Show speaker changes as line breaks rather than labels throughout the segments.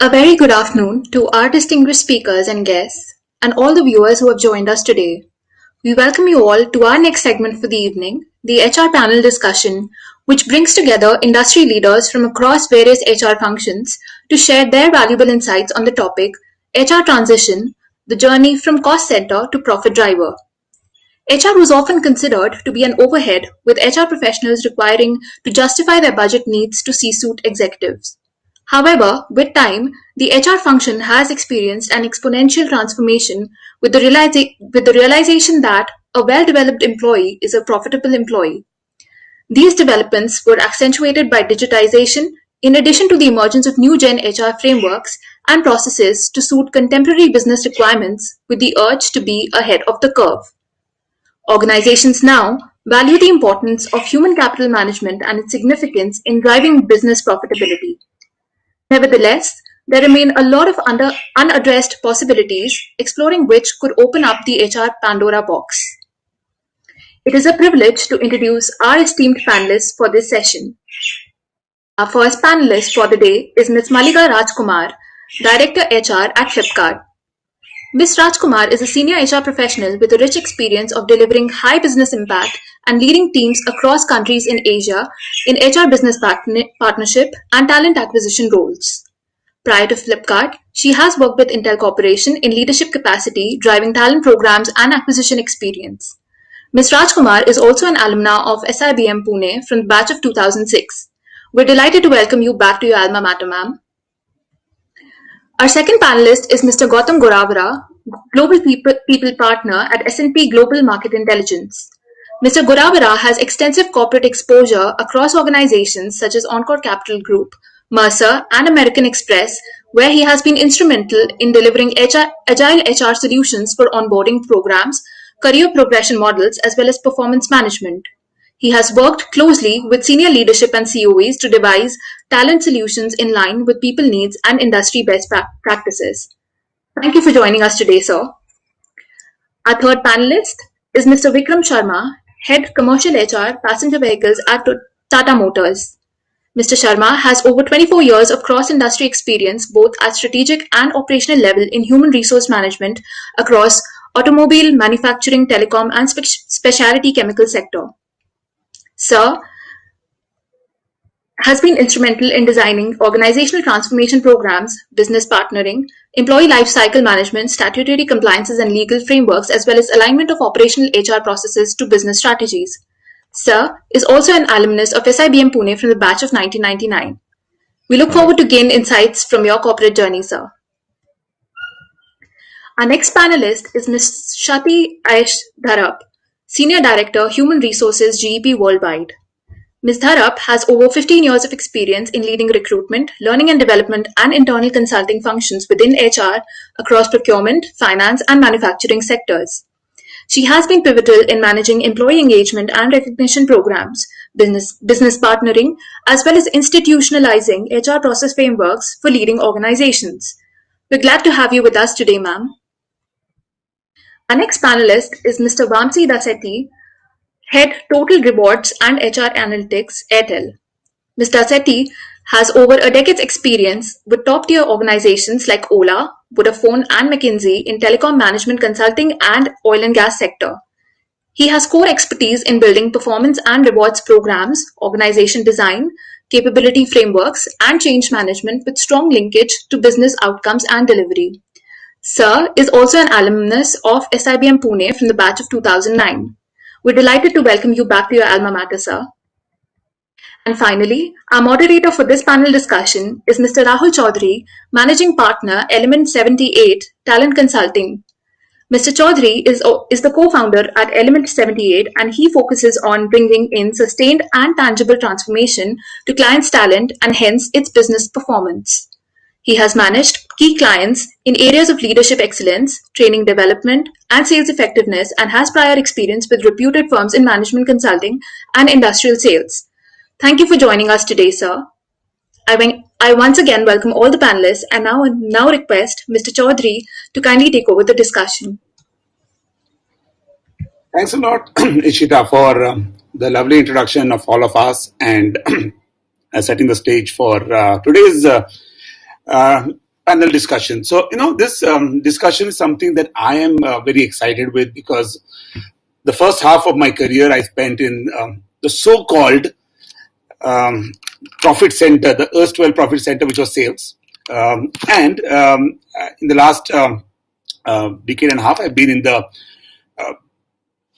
A very good afternoon to our distinguished speakers and guests, and all the viewers who have joined us today. We welcome you all to our next segment for the evening, the HR panel discussion, which brings together industry leaders from across various HR functions to share their valuable insights on the topic HR transition, the journey from cost center to profit driver. HR was often considered to be an overhead, with HR professionals requiring to justify their budget needs to C-suite executives. However, with time, the HR function has experienced an exponential transformation with the realization that a well-developed employee is a profitable employee. These developments were accentuated by digitization, in addition to the emergence of new gen HR frameworks and processes to suit contemporary business requirements with the urge to be ahead of the curve. Organizations now value the importance of human capital management and its significance in driving business profitability. Nevertheless, there remain a lot of unaddressed possibilities, exploring which could open up the HR Pandora box. It is a privilege to introduce our esteemed panelists for this session. Our first panelist for the day is Ms. Malliga Rajkumar, Director HR at Flipkart. Ms. Rajkumar is a senior HR professional with a rich experience of delivering high business impact and leading teams across countries in Asia in HR business partnership and talent acquisition roles. Prior to Flipkart, she has worked with Intel Corporation in leadership capacity, driving talent programs and acquisition experience. Ms. Rajkumar is also an alumna of SIBM Pune from the batch of 2006. We're delighted to welcome you back to your alma mater, ma'am. Our second panelist is Mr. Gautam Gorawara, Global People Partner at S&P Global Market Intelligence. Mr. Gorawara has extensive corporate exposure across organizations such as Encore Capital Group, Mercer, and American Express, where he has been instrumental in delivering agile HR solutions for onboarding programs, career progression models, as well as performance management. He has worked closely with senior leadership and COEs to devise talent solutions in line with people needs and industry best practices. Thank you for joining us today, sir. Our third panelist is Mr. Vikram Sharma, Head Commercial HR Passenger Vehicles at Tata Motors. Mr. Sharma has over 24 years of cross-industry experience both at strategic and operational level in human resource management across automobile, manufacturing, telecom, and specialty chemical sector. Sir has been instrumental in designing organizational transformation programs, business partnering, employee life cycle management, statutory compliances and legal frameworks, as well as alignment of operational HR processes to business strategies. Sir is also an alumnus of SIBM Pune from the batch of 1999. We look forward to gain insights from your corporate journey, sir. Our next panelist is Ms. Sathi Aich Dharap, Senior Director, Human Resources, GEP Worldwide. Ms. Dharap has over 15 years of experience in leading recruitment, learning and development, and internal consulting functions within HR across procurement, finance, and manufacturing sectors. She has been pivotal in managing employee engagement and recognition programs, business partnering, as well as institutionalizing HR process frameworks for leading organizations. We're glad to have you with us today, ma'am. Our next panelist is Mr. Vamsi Dasetti, Head Total Rewards and HR Analytics, Airtel. Mr. Sathi has over a decade's experience with top-tier organizations like Ola, Vodafone, and McKinsey in telecom management consulting and oil and gas sector. He has core expertise in building performance and rewards programs, organization design, capability frameworks, and change management with strong linkage to business outcomes and delivery. Sir is also an alumnus of SIBM Pune from the batch of 2009. We're delighted to welcome you back to your alma mater, sir. And finally, our moderator for this panel discussion is Mr. Rahul Chaudhary, Managing Partner, Element 78, Talent Consulting. Mr. Chaudhary is the co-founder at Element 78, and he focuses on bringing in sustained and tangible transformation to clients' talent and hence its business performance. He has managed key clients in areas of leadership excellence, training development, and sales effectiveness, and has prior experience with reputed firms in management consulting and industrial sales. Thank you for joining us today, sir. I once again welcome all the panelists and now request Mr. Chaudhary to kindly take over the discussion.
Thanks a lot, Ishita, for the lovely introduction of all of us and setting the stage for today's panel discussion. So, this discussion is something that I am very excited with, because the first half of my career I spent in the so-called profit center, the erstwhile profit center, which was sales. And in the last decade and a half, I've been in the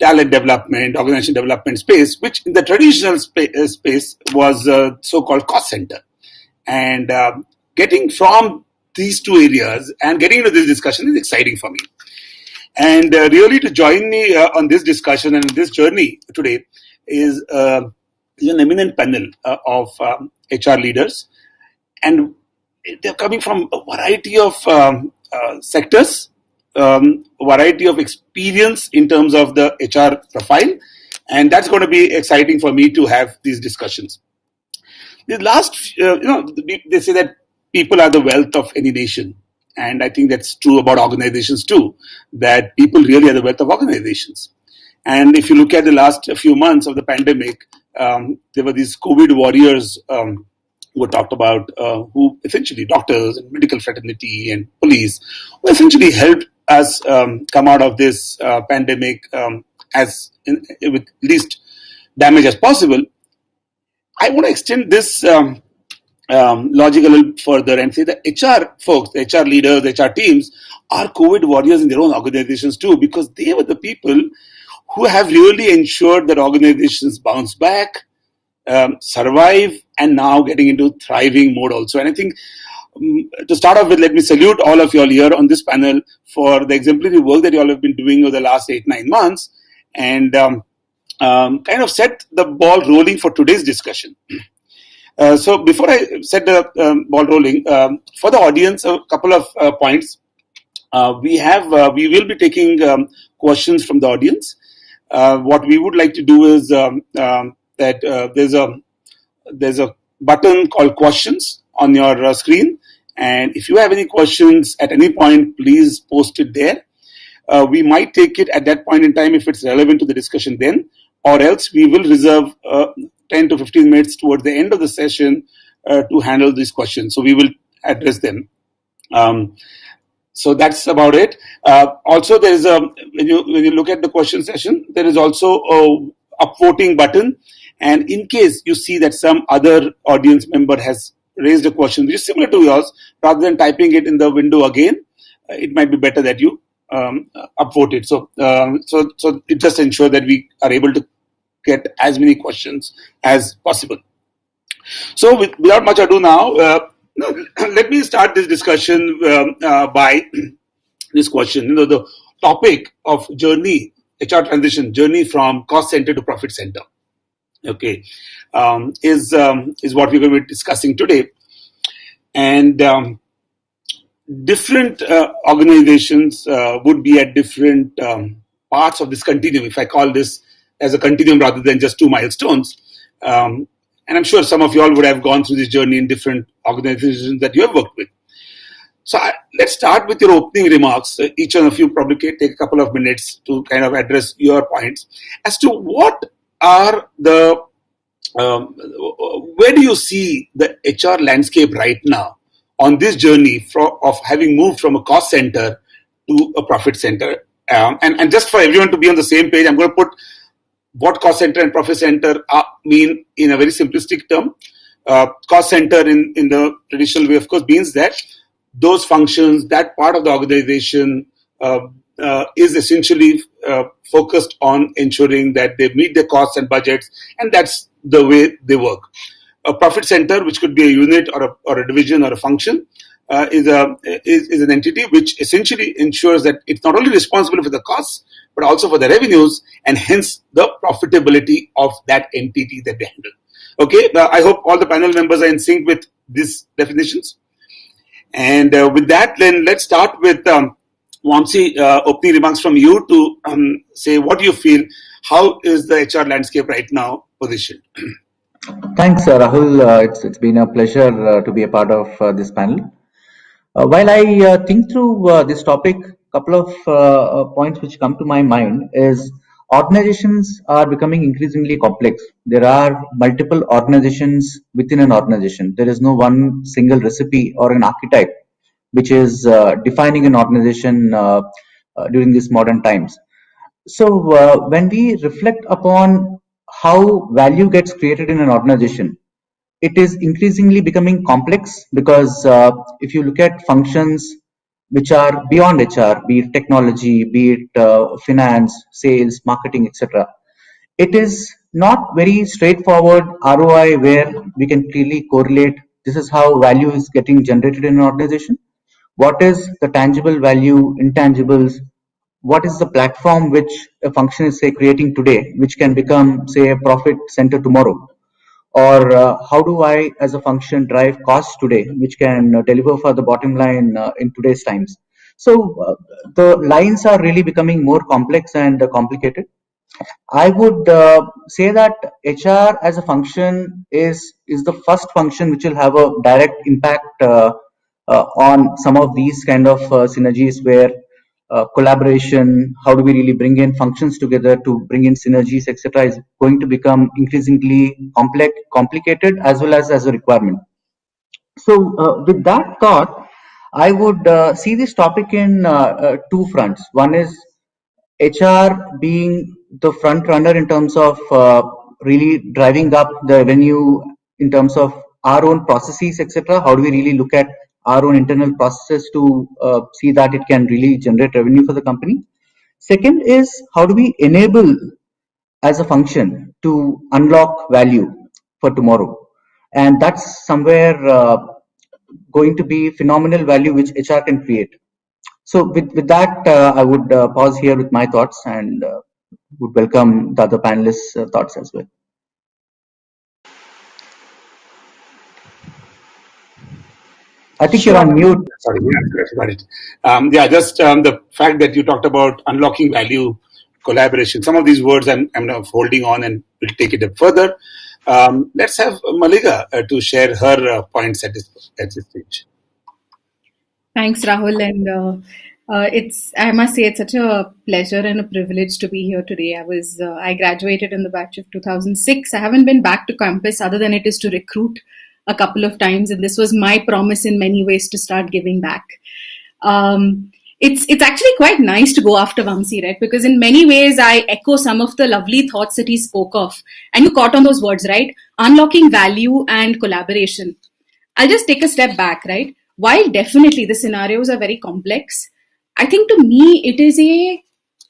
talent development, organization development space, which in the traditional space was so-called cost center. And getting from these two areas and getting into this discussion is exciting for me. And really, to join me on this discussion and this journey today is an eminent panel of HR leaders. And they're coming from a variety of sectors, variety of experience in terms of the HR profile. And that's going to be exciting for me to have these discussions. The last, they say that people are the wealth of any nation. And I think that's true about organizations too, that people really are the wealth of organizations. And if you look at the last few months of the pandemic, there were these COVID warriors who were talked about, who essentially doctors and medical fraternity and police, who essentially helped us come out of this pandemic with least damage as possible. I want to extend this logic a little further and say that HR folks, the HR leaders, the HR teams are COVID warriors in their own organizations too, because they were the people who have really ensured that organizations bounce back, survive, and now getting into thriving mode also. And I think to start off with, let me salute all of you all here on this panel for the exemplary work that you all have been doing over the last 8-9 months, and kind of set the ball rolling for today's discussion. So before I set the ball rolling, for the audience, a couple of points. We will be taking questions from the audience. What we would like to do is that there's a button called questions on your screen, and if you have any questions at any point, please post it there. We might take it at that point in time if it's relevant to the discussion then, or else we will reserve 10 to 15 minutes towards the end of the session to handle these questions. So we will address them. So that's about it. Also, there is when you look at the question session, there is also a upvoting button. And in case you see that some other audience member has raised a question which is similar to yours, rather than typing it in the window again, it might be better that you upvote it. So it just ensures that we are able to get as many questions as possible. So without much ado now, let me start this discussion by this question. The topic of journey, HR transition, journey from cost center to profit center, okay, is what we're going to be discussing today. And different organizations would be at different parts of this continuum, if I call this as a continuum rather than just two milestones. And I'm sure some of you all would have gone through this journey in different organizations that you have worked with. So let's start with your opening remarks. Each one of you probably take a couple of minutes to kind of address your points as to what are the, where do you see the HR landscape right now on this journey of having moved from a cost center to a profit center. And just for everyone to be on the same page, I'm going to put what cost center and profit center mean in a very simplistic term. Cost center in the traditional way, of course, means that those functions, that part of the organization is essentially focused on ensuring that they meet their costs and budgets, and that's the way they work. A profit center, which could be a unit or a division or a function, is an entity which essentially ensures that it's not only responsible for the costs, but also for the revenues, and hence the profitability of that entity that they handle. Okay, I hope all the panel members are in sync with these definitions. And with that, then let's start with Vamsi, opening remarks from you to say what do you feel, how is the HR landscape right now positioned?
Thanks, Rahul. It's been a pleasure to be a part of this panel. While I think through this topic, a couple of points which come to my mind is organizations are becoming increasingly complex. There are multiple organizations within an organization. There is no one single recipe or an archetype which is defining an organization during these modern times. So when we reflect upon how value gets created in an organization, it is increasingly becoming complex because if you look at functions which are beyond HR, be it technology, be it finance, sales, marketing, etc., it is not very straightforward ROI where we can clearly correlate this is how value is getting generated in an organization. What is the tangible value, intangibles? What is the platform which a function is, say, creating today, which can become, say, a profit center tomorrow? Or how do I, as a function, drive costs today, which can deliver for the bottom line in today's times? So the lines are really becoming more complex and complicated. I would say that HR as a function is the first function which will have a direct impact on some of these kind of synergies where collaboration, how do we really bring in functions together to bring in synergies, etc., is going to become increasingly complicated as well as a requirement. So with that thought, I would see this topic in two fronts. One is HR being the front runner in terms of really driving up the revenue in terms of our own processes, etc. How do we really look at our own internal processes to see that it can really generate revenue for the company? Second is how do we enable as a function to unlock value for tomorrow? And that's somewhere going to be phenomenal value which HR can create. So with that, I would pause here with my thoughts and would welcome the other panelists' thoughts as well. I think you're on mute.
Sorry, yeah, got it. Just the fact that you talked about unlocking value, collaboration. Some of these words I'm now holding on and will take it up further. Let's have Malliga to share her points at this stage.
Thanks, Rahul. And I must say, it's such a pleasure and a privilege to be here today. I graduated in the batch of 2006. I haven't been back to campus other than it is to recruit a couple of times. And this was my promise in many ways to start giving back. It's actually quite nice to go after Vamsi, right? Because in many ways, I echo some of the lovely thoughts that he spoke of. And you caught on those words, right? Unlocking value and collaboration. I'll just take a step back, right? While definitely the scenarios are very complex, I think to me it is a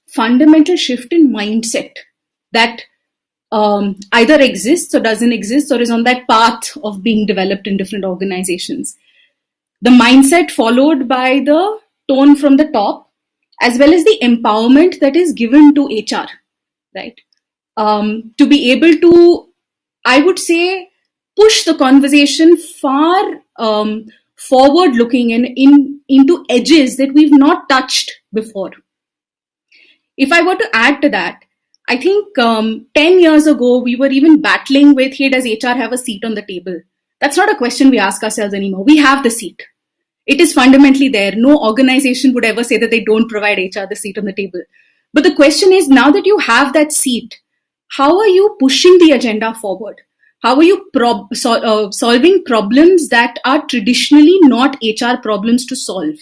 fundamental shift in mindset that either exists or doesn't exist or is on that path of being developed in different organizations. The mindset followed by the tone from the top, as well as the empowerment that is given to HR, right? To be able to, I would say, push the conversation far forward looking and into edges that we've not touched before. If I were to add to that, I think 10 years ago, we were even battling with, hey, does HR have a seat on the table? That's not a question we ask ourselves anymore. We have the seat. It is fundamentally there. No organization would ever say that they don't provide HR the seat on the table. But the question is, now that you have that seat, how are you pushing the agenda forward? How are you solving problems that are traditionally not HR problems to solve?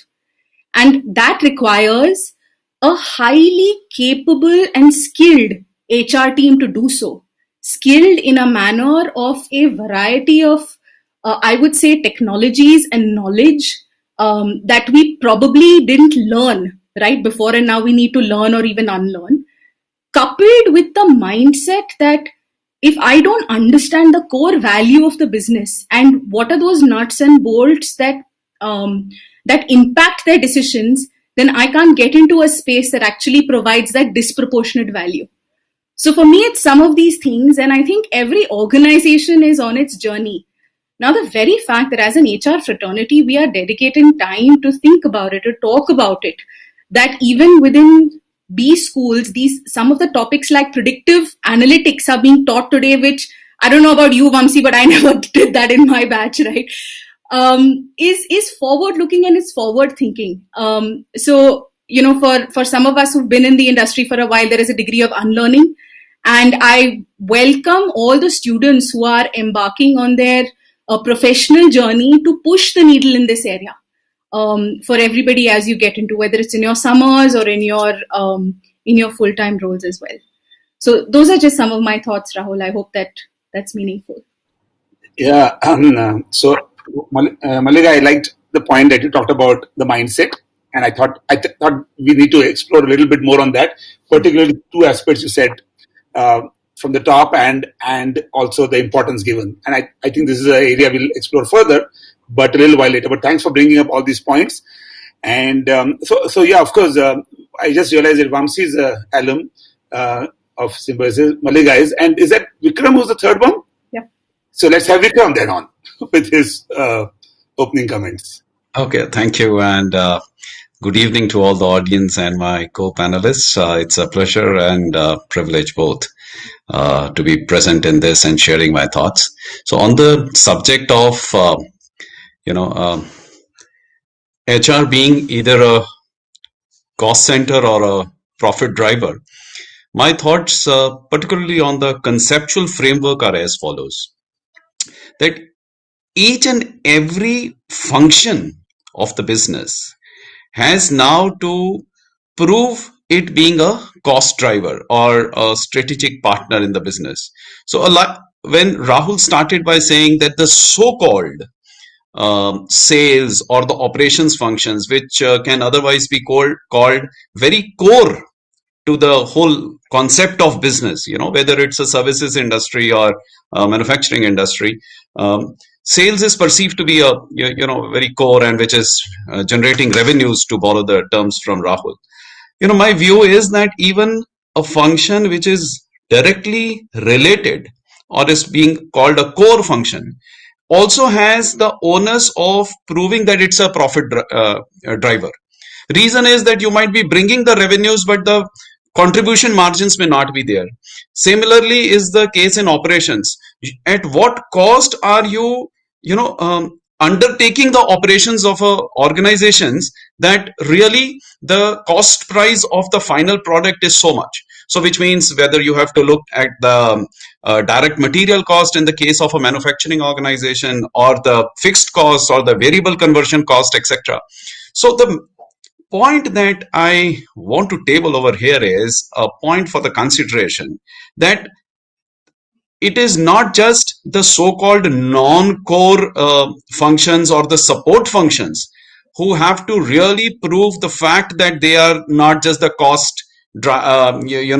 And that requires a highly capable and skilled HR team to do so. Skilled in a manner of a variety of, I would say, technologies and knowledge that we probably didn't learn right before, and now we need to learn or even unlearn, coupled with the mindset that if I don't understand the core value of the business and what are those nuts and bolts that that impact their decisions, then I can't get into a space that actually provides that disproportionate value. So for me, it's some of these things, and I think every organization is on its journey. Now, the very fact that as an HR fraternity, we are dedicating time to think about it, to talk about it, that even within B schools, some of the topics like predictive analytics are being taught today, which I don't know about you, Vamsi, but I never did that in my batch, right? Is forward looking and is forward thinking. So, for some of us who've been in the industry for a while, there is a degree of unlearning. And I welcome all the students who are embarking on their professional journey to push the needle in this area. for everybody as you get into, whether it's in your summers or in your full-time roles as well. So those are just some of my thoughts, Rahul. I hope that's meaningful.
Yeah. Malliga, I liked the point that you talked about the mindset, and I thought we need to explore a little bit more on that, particularly two aspects you said from the top and also the importance given. And I think this is an area we'll explore further, but a little while later. But thanks for bringing up all these points. And so yeah, of course, I just realized that Vamsi is an alum of Symbiosis. Malliga is, and is that Vikram who's the third one?
Yeah.
So let's have Vikram then on with his opening comments.
Okay, thank you, and good evening to all the audience and my co-panelists. It's a pleasure and privilege both to be present in this and sharing my thoughts. So on the subject of HR being either a cost center or a profit driver, my thoughts particularly on the conceptual framework are as follows: that each and every function of the business has now to prove it being a cost driver or a strategic partner in the business. So when Rahul started by saying that the so-called sales or the operations functions, which can otherwise be called very core to the whole concept of business, whether it's a services industry or manufacturing industry, sales is perceived to be a very core and which is generating revenues, to borrow the terms from Rahul. My view is that even a function which is directly related or is being called a core function also has the onus of proving that it's a profit driver. Reason is that you might be bringing the revenues, but the contribution margins may not be there. Similarly is the case in operations. At what cost are you undertaking the operations of organizations that really the cost price of the final product is so much? So which means whether you have to look at the direct material cost in the case of a manufacturing organization, or the fixed cost or the variable conversion cost, etc. So the point that I want to table over here is a point for the consideration that it is not just the so-called non-core functions or the support functions who have to really prove the fact that they are not just the cost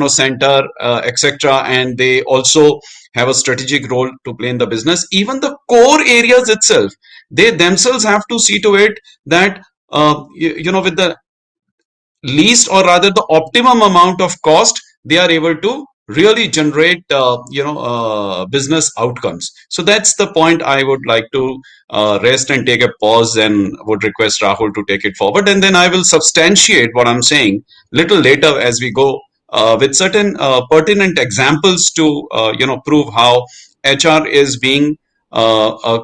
center, etc., and they also have a strategic role to play in the business. Even the core areas itself, they themselves have to see to it that with the least or rather the optimum amount of cost, they are able to really generate business outcomes. So that's the point I would like to rest and take a pause, and would request Rahul to take it forward, and then I will substantiate what I'm saying little later as we go with certain pertinent examples to prove how HR is being a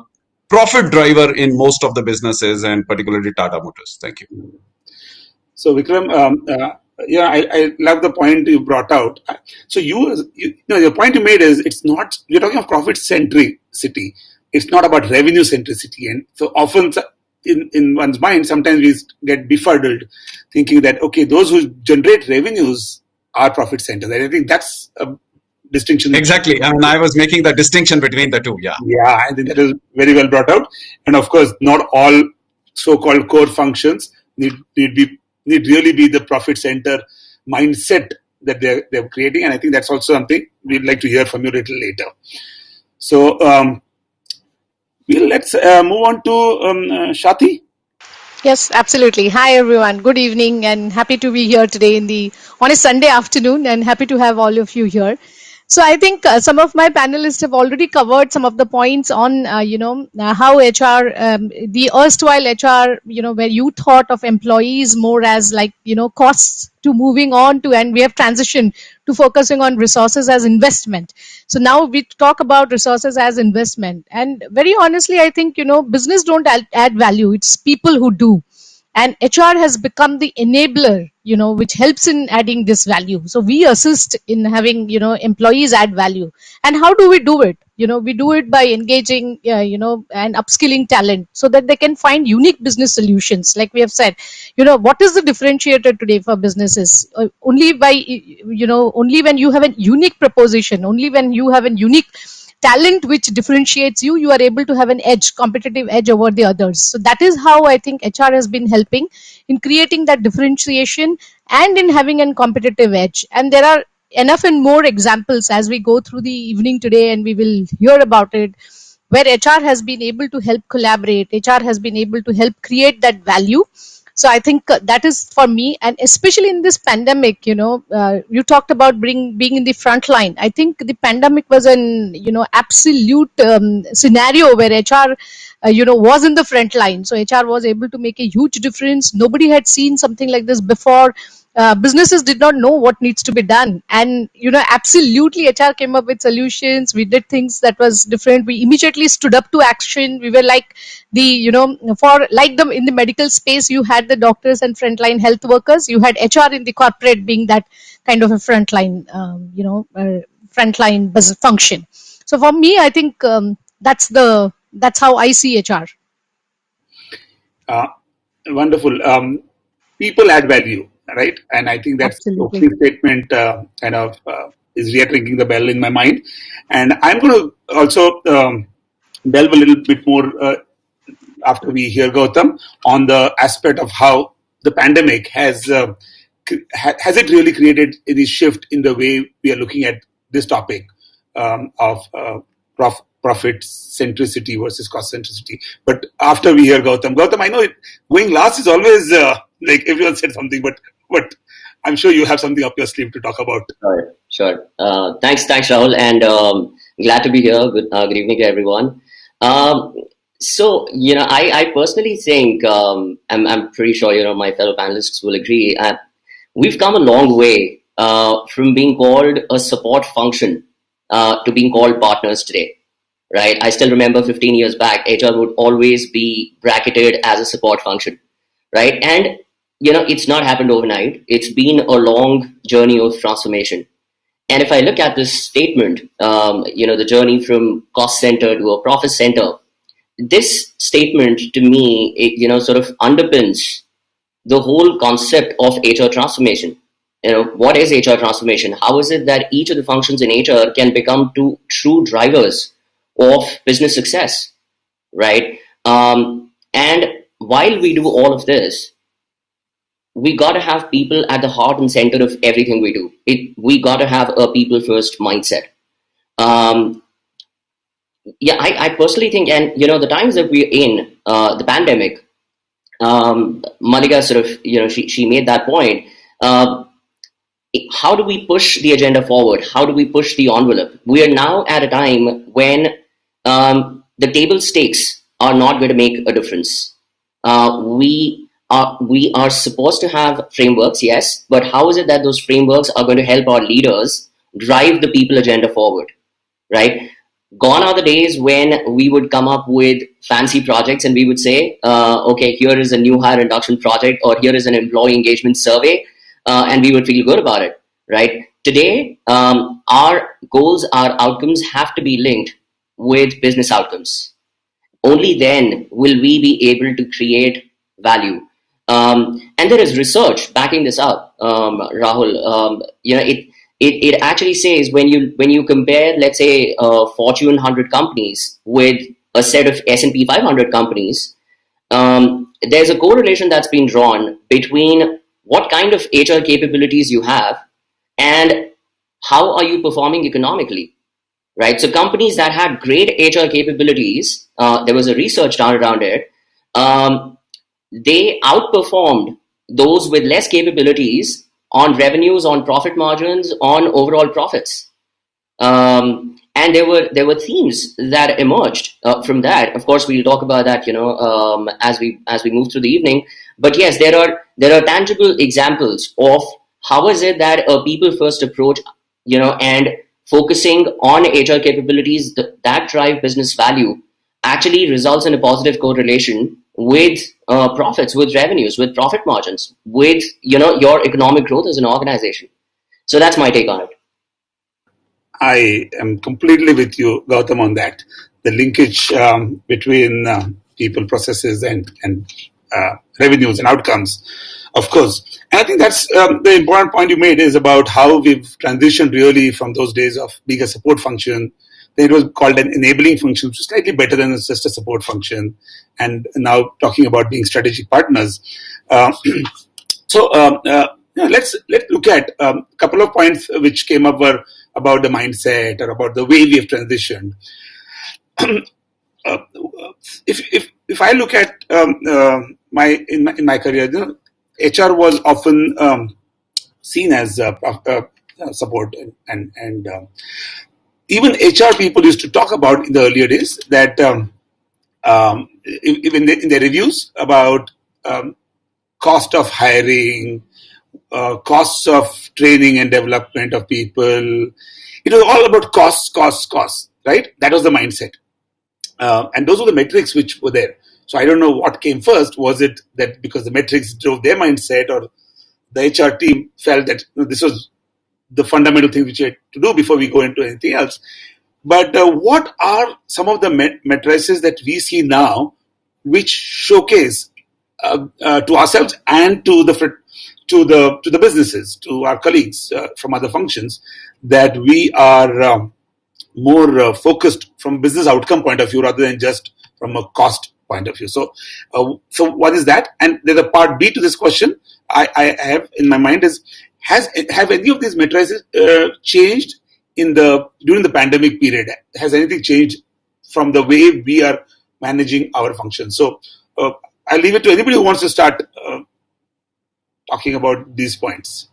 profit driver in most of the businesses, and particularly Tata Motors. Thank you.
So Vikram, I love the point you brought out. So the point you made is it's not, you're talking of profit centricity. It's not about revenue centricity. And so often in one's mind, sometimes we get befuddled thinking that, okay, those who generate revenues are profit centers. And I think that's a distinction.
Exactly. I mean, I was making the distinction between the two. Yeah.
Yeah, I think that is very well brought out. And of course, not all so-called core functions need really be the profit center mindset that they're creating. And I think that's also something we'd like to hear from you a little later. So let's move on to Sathi.
Yes, absolutely. Hi, everyone. Good evening, and happy to be here today on a Sunday afternoon, and happy to have all of you here. So I think some of my panelists have already covered some of the points on, how HR, the erstwhile HR, where you thought of employees more as like, costs, to moving on to, and we have transitioned to focusing on resources as investment. So now we talk about resources as investment. And very honestly, I think, business don't add value. It's people who do. And HR has become the enabler, which helps in adding this value. So we assist in having, employees add value. And how do we do it? We do it by engaging, and upskilling talent so that they can find unique business solutions. Like we have said, what is the differentiator today for businesses? Only when you have a unique proposition, only when you have a unique talent which differentiates you, you are able to have an edge, competitive edge over the others. So that is how I think HR has been helping in creating that differentiation and in having a competitive edge. And there are enough and more examples as we go through the evening today, and we will hear about it, where HR has been able to help collaborate, HR has been able to help create that value. So I think that is for me, and especially in this pandemic, you talked about being in the front line. I think the pandemic was an absolute scenario where HR was in the front line. So HR was able to make a huge difference. Nobody had seen something like this before. Businesses did not know what needs to be done, and absolutely HR came up with solutions. We did things that was different. We immediately stood up to action. We were like the for like them in the medical space, you had the doctors and frontline health workers, you had HR in the corporate being that kind of a frontline frontline business function. So for me, I think that's how I see HR.
Uh, Wonderful. People add value, right? And I think that's the
Absolutely.
opening statement kind of is ringing the bell in my mind. And I'm going to also delve a little bit more after we hear Gautam on the aspect of how the pandemic has it really created any shift in the way we are looking at this topic of profit centricity versus cost centricity. But after we hear Gautam, I know going last is always like everyone said something, but I'm sure you have something up your sleeve to talk about.
Sure. Thanks, Rahul, and glad to be here. Good evening to everyone. So, I personally think, I'm pretty sure, my fellow panelists will agree, we've come a long way from being called a support function to being called partners today, right? I still remember 15 years back, HR would always be bracketed as a support function, right? And, it's not happened overnight. It's been a long journey of transformation. And if I look at this statement, the journey from cost center to a profit center, this statement to me, sort of underpins the whole concept of HR transformation. What is HR transformation? How is it that each of the functions in HR can become true drivers of business success, right? And while we do all of this, we got to have people at the heart and center of everything we do. We got to have a people first mindset. I personally think, and the times that we're in, the pandemic, Malliga sort of, she made that point. How do we push the agenda forward? How do we push the envelope? We are now at a time when the table stakes are not going to make a difference. We are supposed to have frameworks, yes, but how is it that those frameworks are going to help our leaders drive the people agenda forward, right? Gone are the days when we would come up with fancy projects and we would say, okay, here is a new hire induction project, or here is an employee engagement survey, and we would feel good about it, right? Today, our goals, our outcomes have to be linked with business outcomes. Only then will we be able to create value. And there is research backing this up, Rahul. It actually says when you compare, let's say, Fortune 100 companies with a set of S&P 500 companies, there's a correlation that's been drawn between what kind of HR capabilities you have and how are you performing economically, right? So companies that had great HR capabilities, there was a research done around it, they outperformed those with less capabilities on revenues, on profit margins, on overall profits. And there were themes that emerged from that. Of course, we'll talk about that, as we move through the evening. But yes, there are tangible examples of how is it that a people first approach, and focusing on HR capabilities that drive business value actually results in a positive correlation with profits, with revenues, with profit margins, with your economic growth as an organization. So that's my take on it.
I am completely with you, Gautam, on that. The linkage between people, processes, and revenues and outcomes, of course. And I think that's the important point you made is about how we've transitioned really from those days of being a support function. Then it was called an enabling function, which is slightly better than just a support function. And now talking about being strategic partners. Uh, let's look at a couple of points which came up were about the mindset or about the way we have transitioned. uh, if I look at in my career, HR was often seen as support and even HR people used to talk about in the earlier days that in their reviews about cost of hiring, costs of training and development of people. It was all about costs, right? That was the mindset. And those were the metrics which were there. So I don't know what came first. Was it that because the metrics drove their mindset, or the HR team felt that this was the fundamental thing which we had to do before we go into anything else? But what are some of the matrices that we see now which showcase to ourselves and to the businesses, to our colleagues from other functions, that we are more focused from a business outcome point of view rather than just from a cost point of view? So what is that? And there's a part B to this question I have in my mind is, have any of these matrices changed during the pandemic period? Has anything changed from the way we are managing our functions? So I'll leave it to anybody who wants to start talking about these points.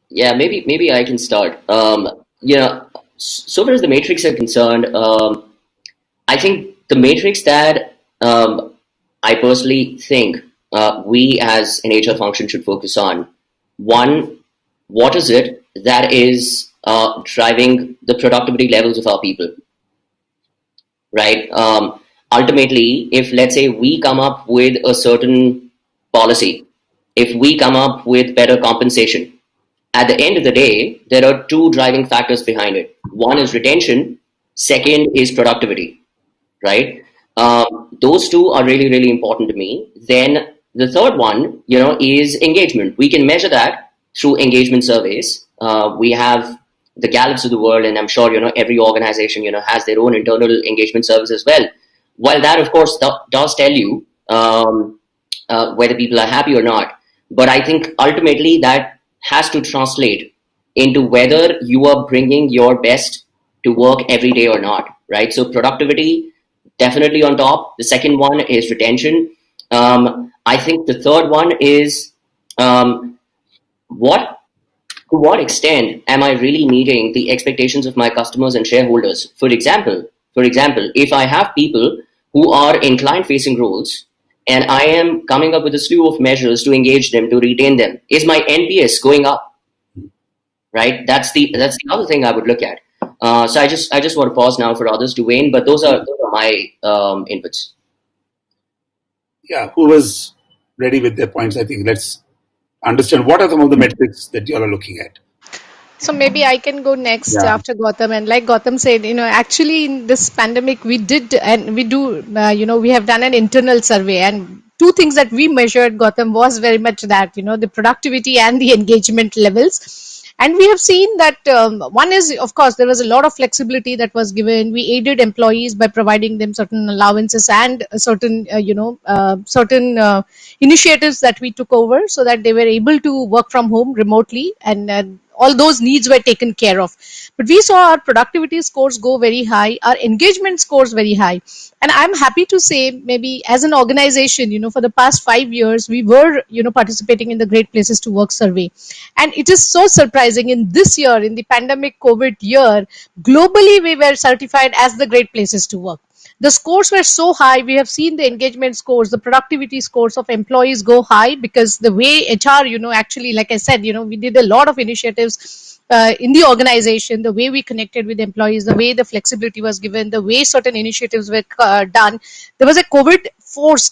Yeah, maybe I can start. So far as the matrix are concerned, I think the matrix that I personally think we as an HR function should focus on: one, what is it that is driving the productivity levels of our people, right? Ultimately, if let's say we come up with a certain policy, if we come up with better compensation, at the end of the day, there are two driving factors behind it. One is retention, second is productivity, right? Those two are really, really important to me. Then the third one, is engagement. We can measure that through engagement surveys. We have the Gallups of the world, and I'm sure, every organization, has their own internal engagement service as well. While that, of course, does tell you whether people are happy or not. But I think ultimately that has to translate into whether you are bringing your best to work every day or not, right? So productivity, definitely on top. The second one is retention. I think the third one is to what extent am I really meeting the expectations of my customers and shareholders? For example, if I have people who are in client-facing roles and I am coming up with a slew of measures to engage them, to retain them, is my NPS going up? Right? That's the other thing I would look at. So I just want to pause now for others to weigh in, but those are my inputs.
Yeah, who was ready with their points? I think let's understand what are some of the metrics that you all are looking at.
So maybe I can go next
Yeah.
after Gautam. And like Gautam said, actually in this pandemic, we did and we do, we have done an internal survey, and two things that we measured, Gautam, was very much that, the productivity and the engagement levels. And we have seen that one is, of course, there was a lot of flexibility that was given. We aided employees by providing them certain allowances and certain, certain initiatives that we took over so that they were able to work from home remotely, and all those needs were taken care of. But we saw our productivity scores go very high, our engagement scores very high. And I'm happy to say, maybe as an organization, for the past 5 years, we were, participating in the Great Places to Work survey. And it is so surprising, in this year, in the pandemic COVID year, globally, we were certified as the Great Places to Work. The scores were so high. We have seen the engagement scores, the productivity scores of employees go high, because the way HR, actually, like I said, we did a lot of initiatives in the organization, the way we connected with employees, the way the flexibility was given, the way certain initiatives were done. There was a COVID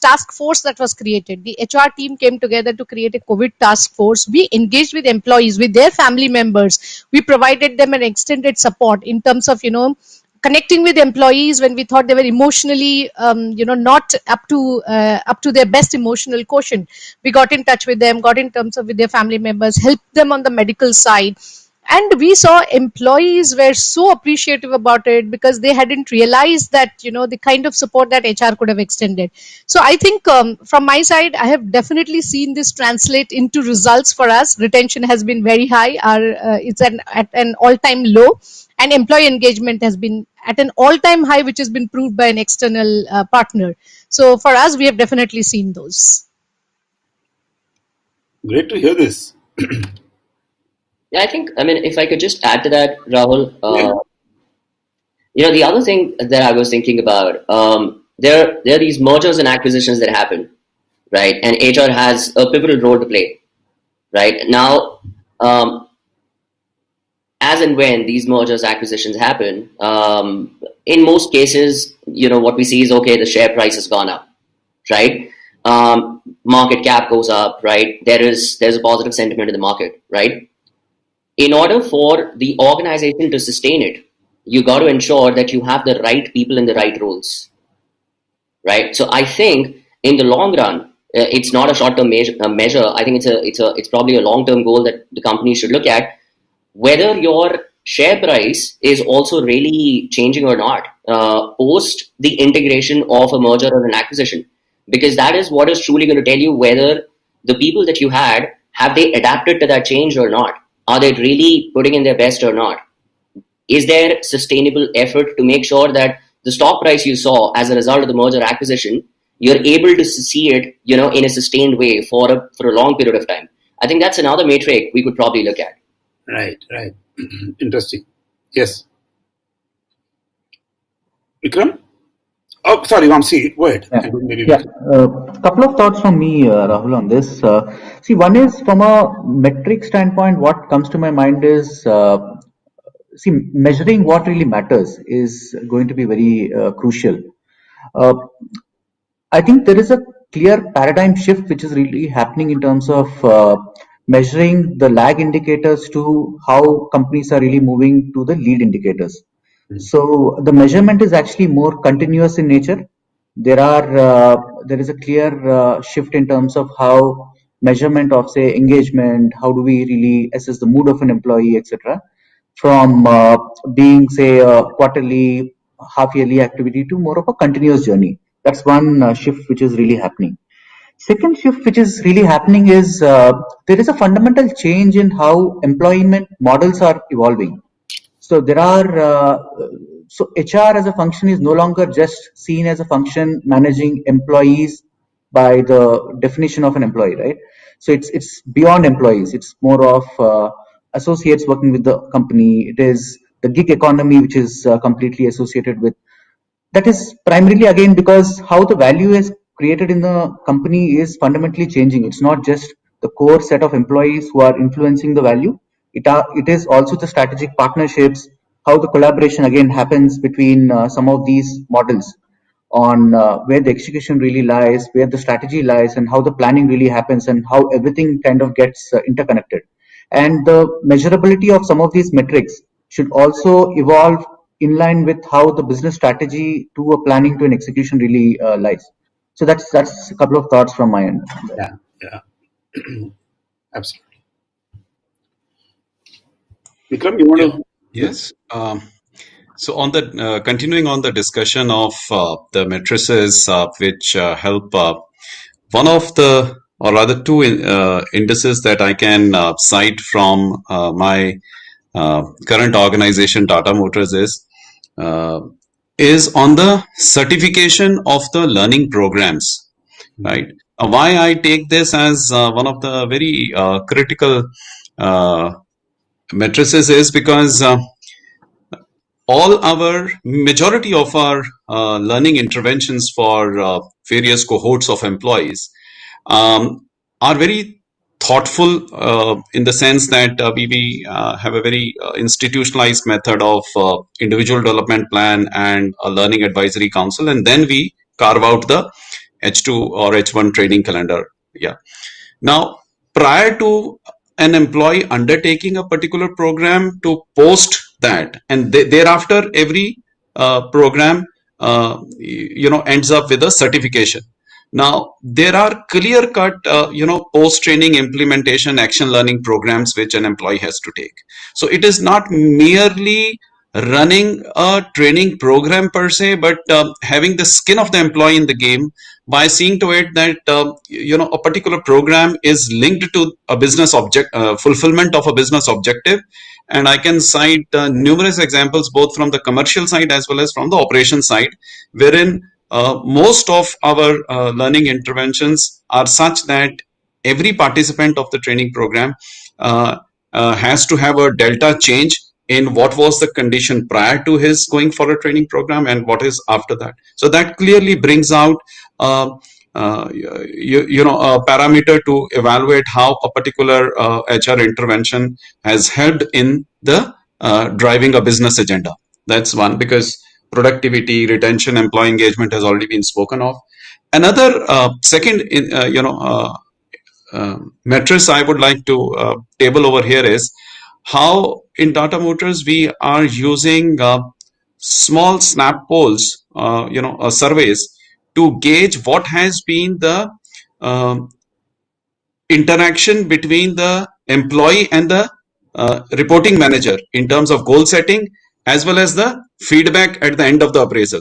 task force that was created. The HR team came together to create a COVID task force. We engaged with employees, with their family members. We provided them an extended support in terms of, connecting with employees when we thought they were emotionally not up to their best emotional quotient. We got in touch with them, got in terms of with their family members, helped them on the medical side. And we saw employees were so appreciative about it, because they hadn't realized that, the kind of support that HR could have extended. So I think, from my side, I have definitely seen this translate into results for us. Retention has been very high. It's at an all-time low, and employee engagement has been at an all-time high, which has been proved by an external partner. So for us, we have definitely seen those.
Great to hear this.
Yeah, if I could just add to that, Rahul, the other thing that I was thinking about, there are these mergers and acquisitions that happen, right? And HR has a pivotal role to play, right? Now, as and when these mergers acquisitions happen, in most cases, what we see is, okay, the share price has gone up, right? Market cap goes up, right? There's a positive sentiment in the market, right? In order for the organization to sustain it, you got to ensure that you have the right people in the right roles, right? So I think in the long run, it's not a short-term measure. I think it's probably a long-term goal that the company should look at, whether your share price is also really changing or not post the integration of a merger or an acquisition, because that is what is truly going to tell you whether the people that you had, have they adapted to that change or not. Are they really putting in their best or not? Is there sustainable effort to make sure that the stock price you saw as a result of the merger acquisition, you're able to see it, in a sustained way for a long period of time? I think that's another metric we could probably look at.
Right. Interesting. Yes. Vikram? Oh, sorry, Vamsi, go ahead.
Couple of thoughts from me, Rahul, on this. See, one is from a metric standpoint, what comes to my mind is, measuring what really matters is going to be very crucial. I think there is a clear paradigm shift which is really happening in terms of measuring the lag indicators to how companies are really moving to the lead indicators. So the measurement is actually more continuous in nature. There is a clear shift in terms of how measurement of, say, engagement, how do we really assess the mood of an employee, etc., from being, say, a quarterly, half yearly activity to more of a continuous journey. That's one shift which is really happening. Second shift which is really happening is there is a fundamental change in how employment models are evolving. So so HR as a function is no longer just seen as a function managing employees by the definition of an employee, right? So it's beyond employees. It's more of associates working with the company. It is the gig economy, which is completely associated with. That is primarily, again, because how the value is created in the company is fundamentally changing. It's not just the core set of employees who are influencing the value. It is also the strategic partnerships, how the collaboration again happens between some of these models on where the execution really lies, where the strategy lies, and how the planning really happens, and how everything kind of gets interconnected. And the measurability of some of these metrics should also evolve in line with how the business strategy to a planning to an execution really lies. So that's a couple of thoughts from my end.
Yeah. Absolutely. Vikram, you want to?
Yes. So on the continuing on the discussion of the matrices which help, one of the, or rather two indices that I can cite from my current organization, Tata Motors, is on the certification of the learning programs, right? Why I take this as one of the very critical matrices is because majority of our learning interventions for various cohorts of employees are very thoughtful in the sense that we have a very institutionalized method of individual development plan and a learning advisory council, and then we carve out the H2 or H1 training calendar. Yeah. Now, prior to an employee undertaking a particular program, to post that, and thereafter every program ends up with a certification. Now, there are clear-cut, post-training implementation action learning programs which an employee has to take. So it is not merely running a training program per se, but having the skin of the employee in the game by seeing to it that a particular program is linked to a business fulfillment of a business objective. And I can cite numerous examples both from the commercial side as well as from the operation side, wherein most of our learning interventions are such that every participant of the training program has to have a delta change in what was the condition prior to his going for a training program and what is after that. So that clearly brings out a parameter to evaluate how a particular HR intervention has helped in the driving a business agenda. That's one, because productivity, retention, employee engagement has already been spoken of. Another second, matrix I would like to table over here is how in Tata Motors we are using small snap polls, surveys to gauge what has been the interaction between the employee and the reporting manager in terms of goal setting as well as the feedback at the end of the appraisal.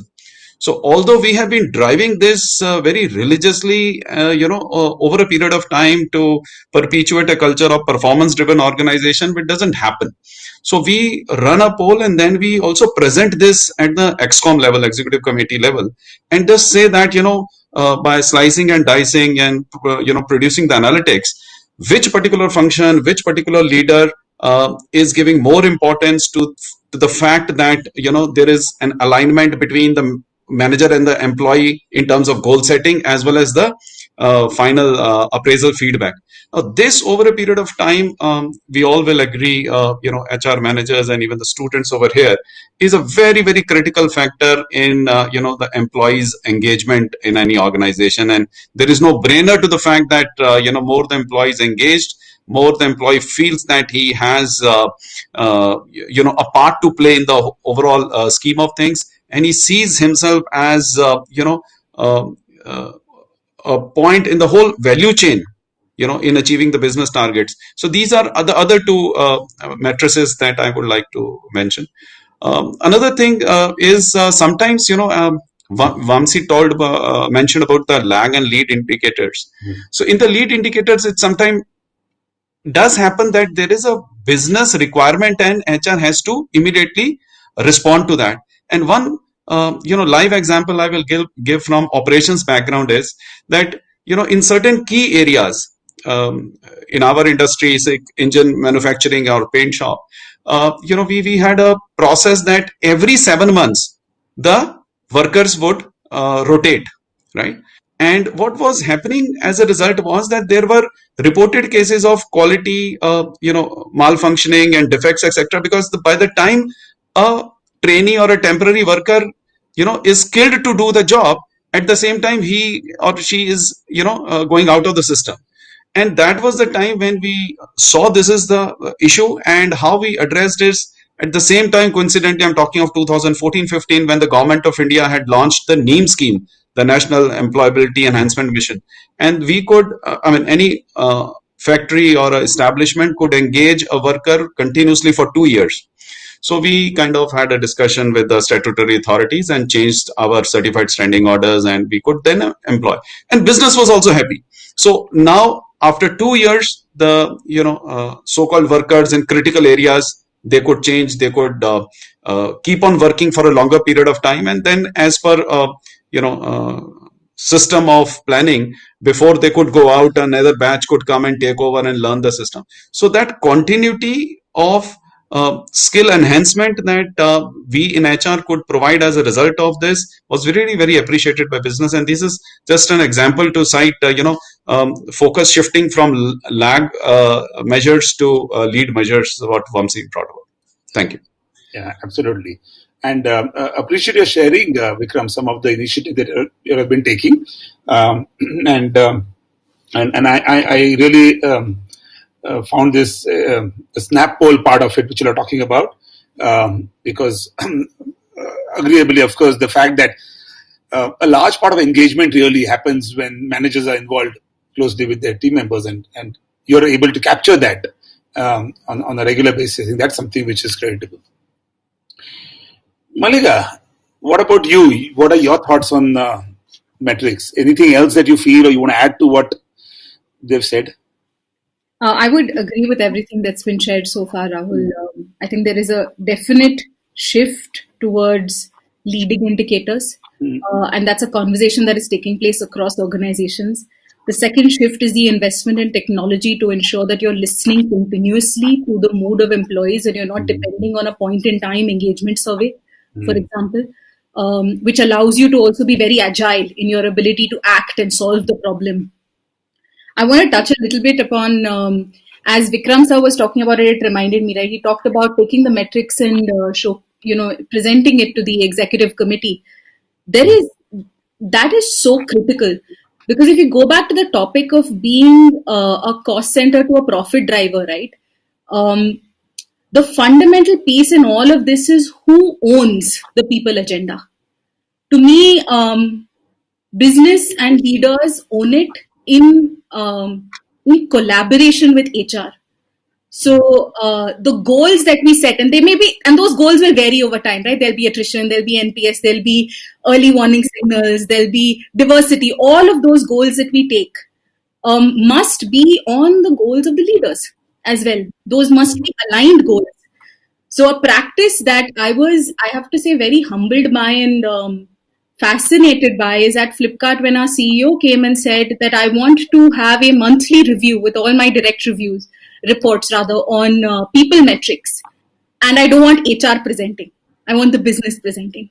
So although we have been driving this very religiously, over a period of time to perpetuate a culture of performance-driven organization, it doesn't happen. So we run a poll and then we also present this at the ExCom level, executive committee level, and just say that, by slicing and dicing and, producing the analytics, which particular function, which particular leader is giving more importance to the fact that, there is an alignment between the manager and the employee in terms of goal setting as well as the final appraisal feedback. This over a period of time, we all will agree, HR managers and even the students over here, is a very, very critical factor in, the employees' engagement in any organization. And there is no brainer to the fact that, more the employees engaged, more the employee feels that he has, a part to play in the overall scheme of things, and he sees himself as, a point in the whole value chain, in achieving the business targets. So these are the other two matrices that I would like to mention. Another thing is sometimes, Vamsi mentioned about the lag and lead indicators. So in the lead indicators, it sometimes does happen that there is a business requirement and HR has to immediately respond to that. And one live example I will give from operations background is that, in certain key areas in our industry, say engine manufacturing or paint shop, we had a process that every 7 months the workers would rotate, right? And what was happening as a result was that there were reported cases of quality, malfunctioning and defects, etc. Because by the time a trainee or a temporary worker, is skilled to do the job, at the same time he or she is, going out of the system. And that was the time when we saw this is the issue, and how we addressed this. At the same time, coincidentally, I'm talking of 2014-15, when the government of India had launched the NEEM scheme, the National Employability Enhancement Mission. And we could, any factory or establishment could engage a worker continuously for 2 years. So we kind of had a discussion with the statutory authorities and changed our certified standing orders, and we could then employ. And business was also happy. So now, after 2 years, the so-called workers in critical areas, they could change, they could keep on working for a longer period of time, and then as per system of planning, before they could go out, another batch could come and take over and learn the system. So that continuity of skill enhancement that we in HR could provide as a result of this was really very appreciated by business. And this is just an example to cite, focus shifting from lag measures to lead measures, what Vamsi brought about. Thank you.
Yeah, absolutely. And appreciate your sharing, Vikram, some of the initiatives that you have been taking. And I really found this the snap poll part of it, which you are talking about, because agreeably, of course, the fact that a large part of engagement really happens when managers are involved closely with their team members, and you're able to capture that on a regular basis. And that's something which is creditable. Malliga, what about you? What are your thoughts on metrics? Anything else that you feel or you want to add to what they've said?
I would agree with everything that's been shared so far, Rahul. I think there is a definite shift towards leading indicators, and that's a conversation that is taking place across organizations. The second shift is the investment in technology to ensure that you're listening continuously to the mood of employees and you're not depending on a point in time engagement survey, for example, which allows you to also be very agile in your ability to act and solve the problem. I want to touch a little bit upon, as Vikram sir was talking about it, it reminded me, right? He talked about taking the metrics and presenting it to the executive committee. That is so critical, because if you go back to the topic of being a cost center to a profit driver, right? The fundamental piece in all of this is who owns the people agenda. To me, business and leaders own it in collaboration with HR. So the goals that we set, and they may be, and those goals will vary over time, right? There'll be attrition, there'll be NPS, there'll be early warning signals, there'll be diversity. All of those goals that we take must be on the goals of the leaders as well. Those must be aligned goals. So a practice that I have to say, very humbled by and fascinated by is at Flipkart, when our CEO came and said that I want to have a monthly review with all my direct reports on people metrics. And I don't want HR presenting. I want the business presenting,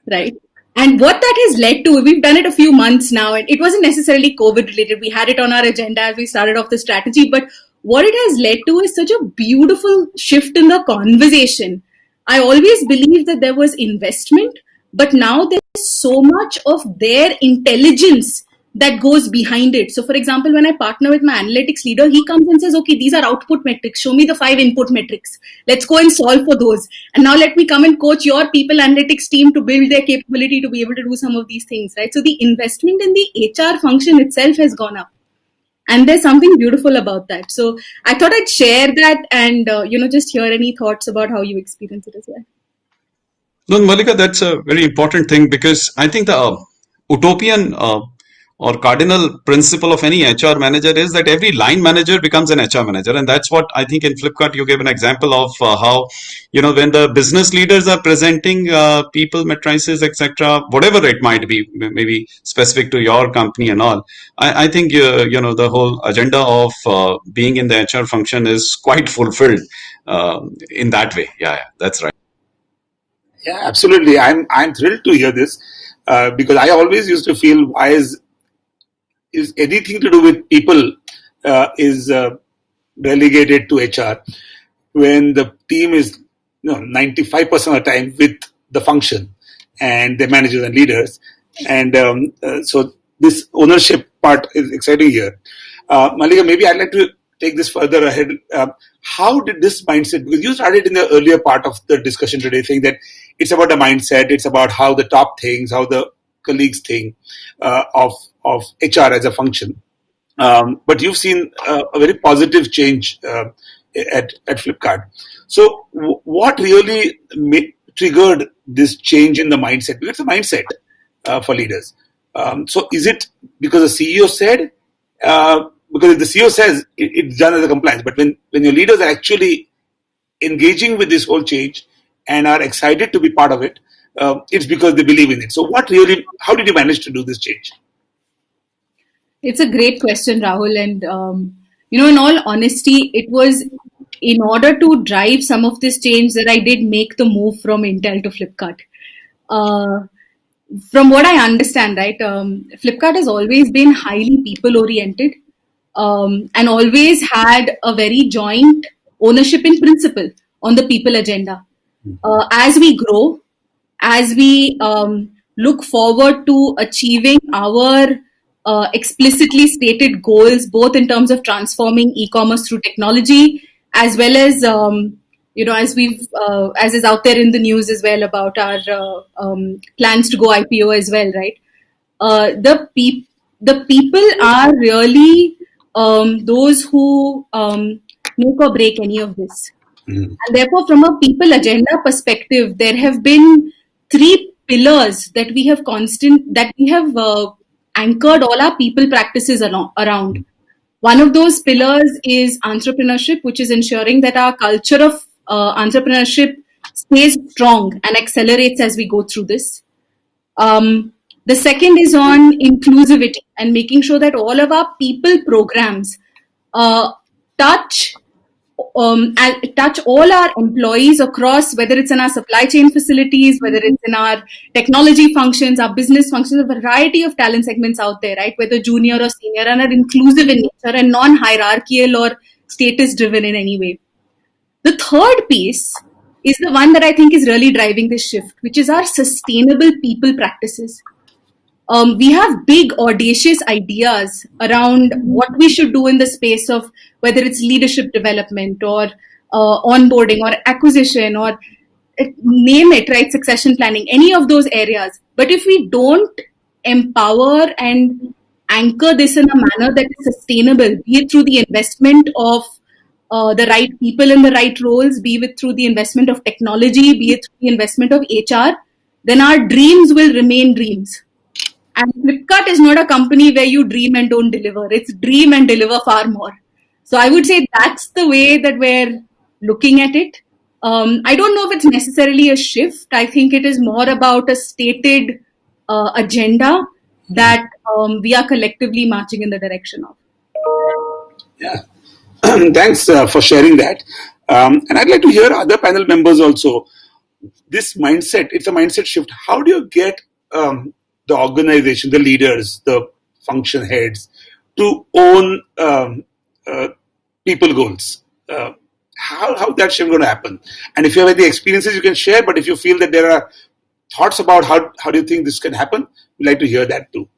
right? And what that has led to, we've done it a few months now, and it wasn't necessarily COVID related. We had it on our agenda as we started off the strategy, but what it has led to is such a beautiful shift in the conversation. I always believed that there was investment, but now there's so much of their intelligence that goes behind it. So, for example, when I partner with my analytics leader, he comes and says, okay, these are output metrics. Show me the 5 input metrics. Let's go and solve for those. And now let me come and coach your people analytics team to build their capability to be able to do some of these things, right? So the investment in the HR function itself has gone up. And there's something beautiful about that. So I thought I'd share that and, just hear any thoughts about how you experience it as well.
No, Malliga, that's a very important thing, because I think the utopian or cardinal principle of any HR manager is that every line manager becomes an HR manager. And that's what I think in Flipkart you gave an example of how, when the business leaders are presenting people matrices, etc., whatever it might be, maybe specific to your company and all, I think, the whole agenda of being in the HR function is quite fulfilled in that way. Yeah, that's right.
Yeah, absolutely. I'm thrilled to hear this because I always used to feel, why is anything to do with people is relegated to HR when the team is 95% of the time with the function and the managers and leaders, and so this ownership part is exciting here. Malliga, maybe I'd like to take this further ahead. How did this mindset, because you started in the earlier part of the discussion today saying that it's about the mindset, it's about how the top thinks, how the colleagues think of HR as a function. But you've seen a very positive change at Flipkart. So what really triggered this change in the mindset? Because it's a mindset for leaders. So is it because the CEO said, because if the CEO says it's done as a compliance, but when your leaders are actually engaging with this whole change and are excited to be part of it, it's because they believe in it. So how did you manage to do this change?
It's a great question, Rahul. And, in all honesty, it was in order to drive some of this change, that I did make the move from Intel to Flipkart. From what I understand, right, Flipkart has always been highly people oriented, and always had a very joint ownership in principle on the people agenda. As we grow, as we look forward to achieving our explicitly stated goals, both in terms of transforming e-commerce through technology, as well as as is out there in the news as well about our plans to go IPO as well, right? The people are really those who make or break any of this. And therefore, from a people agenda perspective, there have been three pillars that we have anchored all our people practices around. One of those pillars is entrepreneurship, which is ensuring that our culture of entrepreneurship stays strong and accelerates as we go through this. The second is on inclusivity and making sure that all of our people programs touch all our employees across, whether it's in our supply chain facilities, whether it's in our technology functions, our business functions, a variety of talent segments out there, right? Whether junior or senior, and are inclusive in nature and non-hierarchical or status-driven in any way. The third piece is the one that I think is really driving this shift, which is our sustainable people practices. We have big, audacious ideas around what we should do in the space of whether it's leadership development or onboarding or acquisition or name it, right? Succession planning, any of those areas. But if we don't empower and anchor this in a manner that is sustainable, be it through the investment of the right people in the right roles, be it through the investment of technology, be it through the investment of HR, then our dreams will remain dreams. And Flipkart is not a company where you dream and don't deliver. It's dream and deliver far more. So I would say that's the way that we're looking at it. I don't know if it's necessarily a shift. I think it is more about a stated agenda that we are collectively marching in the direction of.
Yeah. Thanks for sharing that. And I'd like to hear other panel members also. This mindset, it's a mindset shift. How do you get the organization, the leaders, the function heads to own people goals? How that shift going to happen? And if you have any experiences you can share, but if you feel that there are thoughts about how do you think this can happen, we'd like to hear that too.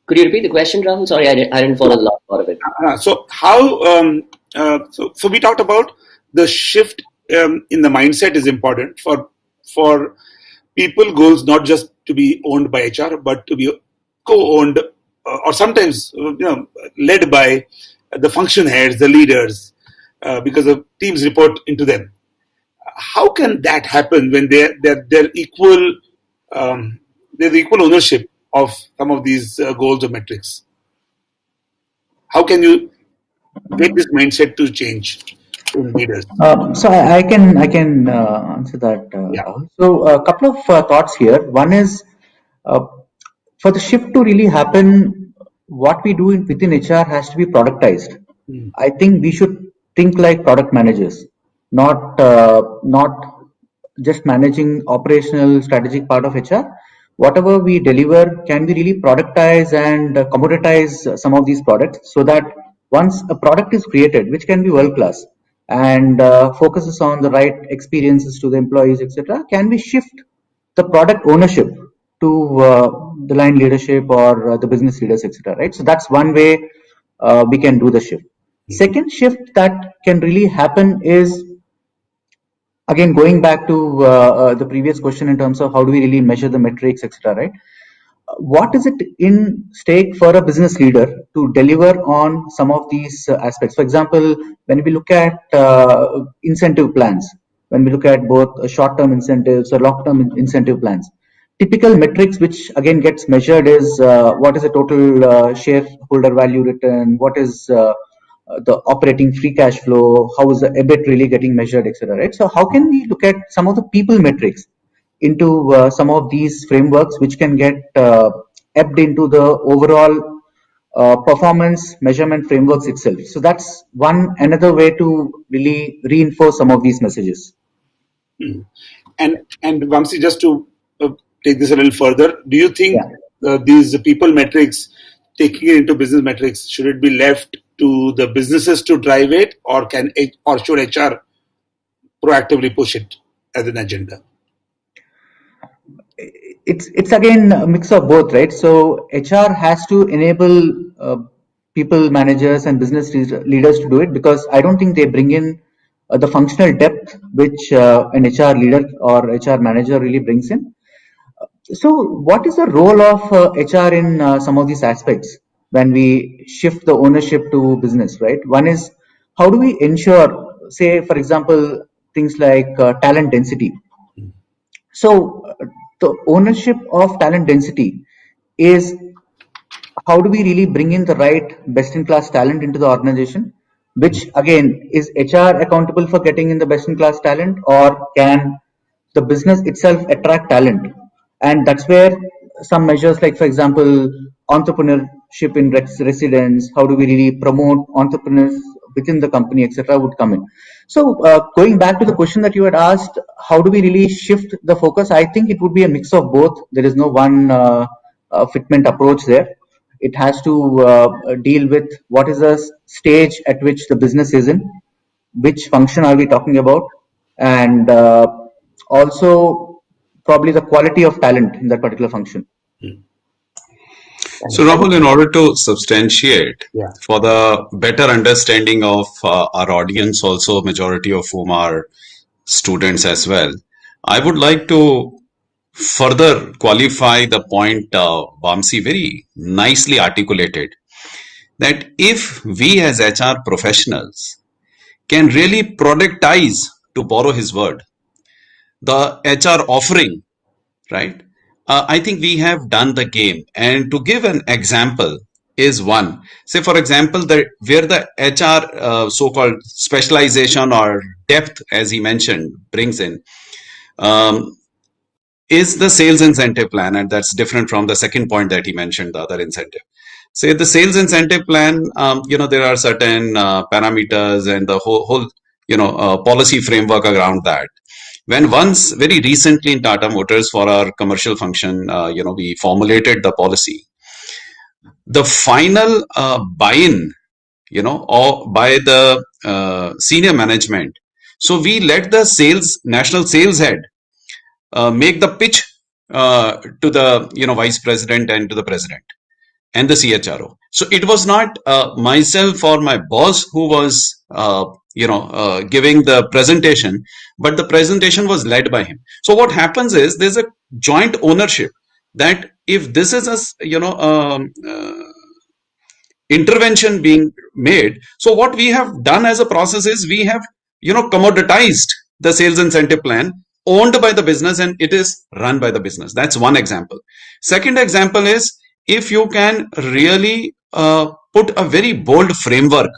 Could you repeat the question, Rahul? Sorry, I didn't follow the last part of it.
So how? So we talked about the shift in the mindset is important for people goals, not just to be owned by HR, but to be co-owned or sometimes led by the function heads, the leaders, because the teams report into them. How can that happen when they're equal? There's equal ownership of some of these goals or metrics. How can you get this mindset to change in leaders?
So I can answer that.
Yeah.
So a couple of thoughts here. One is for the shift to really happen, what we do within HR has to be productized. I think we should think like product managers, not just managing operational strategic part of HR. Whatever we deliver, can we really productize and commoditize some of these products so that once a product is created, which can be world class and focuses on the right experiences to the employees, etc., can we shift the product ownership to the line leadership or the business leaders, etc., right? So that's one way we can do the shift. Second shift that can really happen is, again, going back to the previous question in terms of how do we really measure the metrics, etc., right? What is it in stake for a business leader to deliver on some of these aspects? For example, when we look at incentive plans, when we look at both short-term incentives or long-term incentive plans, typical metrics which again gets measured is what is the total shareholder value return, what is the operating free cash flow, how is the EBIT really getting measured, etc., right? So how can we look at some of the people metrics into some of these frameworks which can get ebbed into the overall performance measurement frameworks itself. So that's another way to really reinforce some of these messages.
And Vamsi, just to take this a little further, do you think these people metrics, taking it into business metrics, should it be left to the businesses to drive it, or should HR proactively push it as an agenda?
It's again a mix of both, right? So HR has to enable people, managers, and business leaders to do it, because I don't think they bring in the functional depth which an HR leader or HR manager really brings in. So, what is the role of HR in some of these aspects when we shift the ownership to business, right? One is, how do we ensure, say, for example, things like talent density. So, the ownership of talent density is, how do we really bring in the right best in class talent into the organization, which again, is HR accountable for getting in the best in class talent, or can the business itself attract talent? And that's where some measures, like for example, entrepreneurship in residence, how do we really promote entrepreneurs within the company, etc., would come in. So going back to the question that you had asked, how do we really shift the focus? I think it would be a mix of both. There is no one fitment approach there. It has to deal with what is the stage at which the business is in, which function are we talking about, and also probably the quality of talent in that particular function.
So Rahul, in order to substantiate for the better understanding of our audience, also majority of whom are students as well, I would like to further qualify the point Vamsi very nicely articulated, that if we as HR professionals can really productize, to borrow his word, the HR offering, right? I think we have done the game. And to give an example is one. Say, for example, where the HR so-called specialization or depth, as he mentioned, brings in, is the sales incentive plan. And that's different from the second point that he mentioned, the other incentive. Say the sales incentive plan, there are certain parameters and the whole policy framework around that. When once very recently in Tata Motors for our commercial function, we formulated the policy, the final buy-in, or by the senior management. So we let the national sales head make the pitch to the vice president and to the president and the CHRO. So it was not myself or my boss who was giving the presentation, but the presentation was led by him. So what happens is there's a joint ownership, that if this is a intervention being made, so what we have done as a process is we have commoditized the sales incentive plan, owned by the business, and it is run by the business. That's one example. Second example is, if you can really put a very bold framework,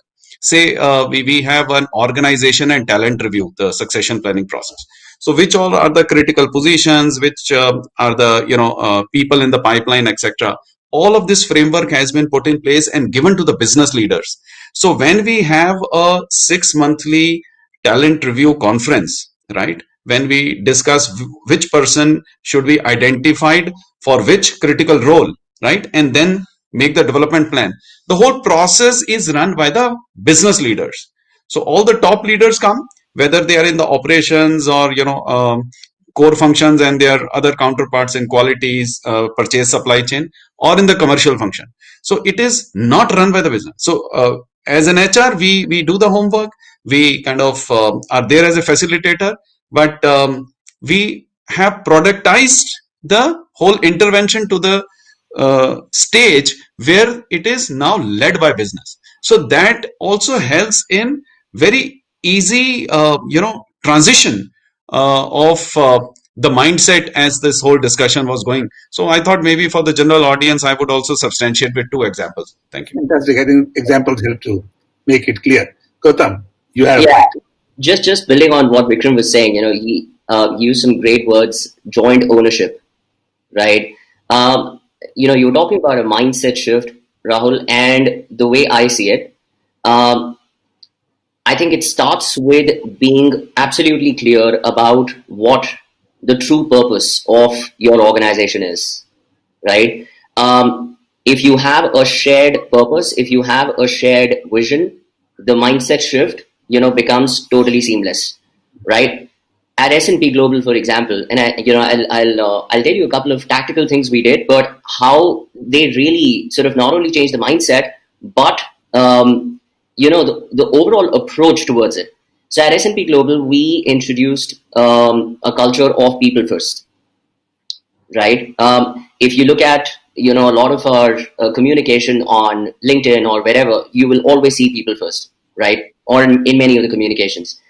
say we have an organization and talent review, the succession planning process. So which all are the critical positions, which are the people in the pipeline, etc. All of this framework has been put in place and given to the business leaders. So when we have a 6-monthly talent review conference, right, when we discuss which person should be identified for which critical role, right, and then make the development plan, the whole process is run by the business leaders. So all the top leaders come, whether they are in the operations or core functions and their other counterparts in qualities, purchase, supply chain, or in the commercial function. So it is not run by the business. So as an HR, we do the homework, we kind of are there as a facilitator, but we have productized the whole intervention to the stage where it is now led by business. So that also helps in very easy transition of the mindset as this whole discussion was going. So I thought maybe for the general audience I would also substantiate with 2 examples. Thank you.
Fantastic. I think examples help to make it clear. Gautam, you have
just building on what Vikram was saying, he used some great words: joint ownership, right? You were talking about a mindset shift. Rahul, and the way I see it, um, I think it starts with being absolutely clear about what the true purpose of your organization is, right? If you have a shared purpose, if you have a shared vision, the mindset shift, becomes totally seamless, right? At S&P Global, for example, and I'll tell you a couple of tactical things we did, but how they really sort of not only changed the mindset, but the overall approach towards it. So at S&P Global, we introduced a culture of people first, right? If you look at a lot of our communication on LinkedIn or wherever, you will always see people first, right? Or in many of the communications.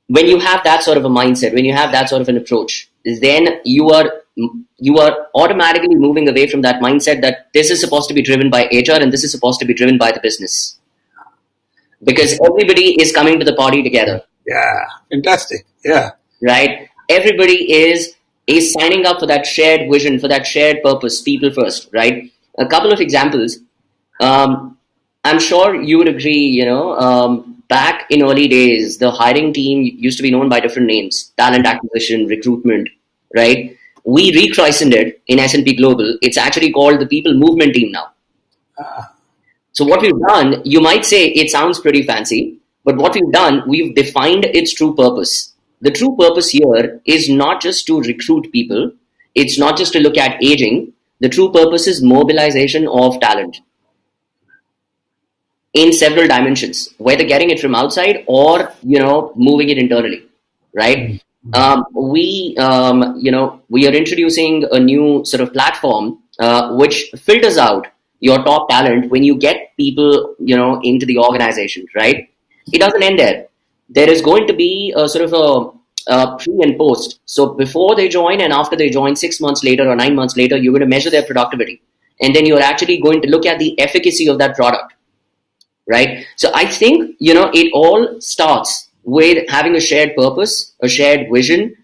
When you have that sort of a mindset, when you have that sort of an approach, then you are automatically moving away from that mindset that this is supposed to be driven by HR and this is supposed to be driven by the business, because everybody is coming to the party together.
Yeah, fantastic. Yeah,
right? Everybody is signing up for that shared vision, for that shared purpose, people first, right? A couple of examples. I'm sure you would agree, back in early days, the hiring team used to be known by different names: talent acquisition, recruitment, right? We rechristened it in S&P Global. It's actually called the people movement team now. So what we've done, you might say it sounds pretty fancy, but what we've done, we've defined its true purpose. The true purpose here is not just to recruit people. It's not just to look at aging. The true purpose is mobilization of talent in several dimensions, whether getting it from outside or, moving it internally, right? We are introducing a new sort of platform which filters out your top talent when you get people, into the organization, right? It doesn't end there. There is going to be a sort of a pre and post. So before they join and after they join, 6 months later or 9 months later, you're going to measure their productivity. And then you're actually going to look at the efficacy of that product, right? So I think, it all starts with having a shared purpose, a shared vision.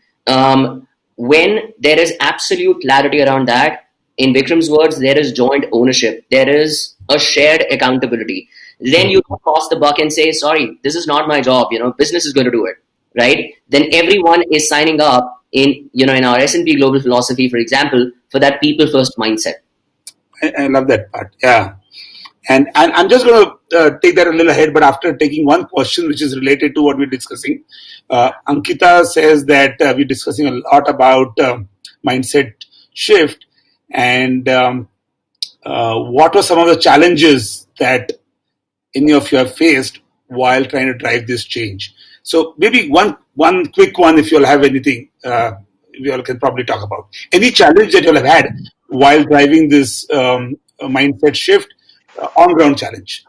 When there is absolute clarity around that, in Vikram's words, there is joint ownership, there is a shared accountability. Then you don't toss the buck and say, sorry, this is not my job, business is going to do it, right? Then everyone is signing up in our S&P Global philosophy, for example, for that people first mindset.
I love that part. Yeah. And I'm just going to take that a little ahead, but after taking one question which is related to what we're discussing, Ankita says that we're discussing a lot about mindset shift and what were some of the challenges that any of you have faced while trying to drive this change. So maybe one quick one, if you'll have anything, we all can probably talk about. Any challenge that you'll have had while driving this mindset shift, on-ground challenge?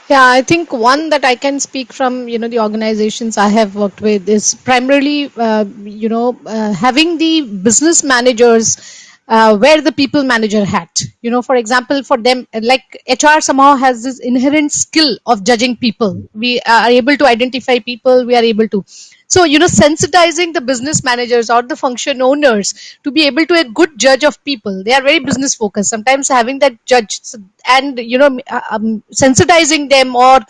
Yeah, I think one that I can speak from, the organizations I have worked with is primarily, having the business managers wear the people manager hat. For example, for them, like HR somehow has this inherent skill of judging people. We are able to identify people. We are able to. So, sensitizing the business managers or the function owners to be able to a good judge of people. They are very business focused. Sometimes having that judge and, sensitizing them or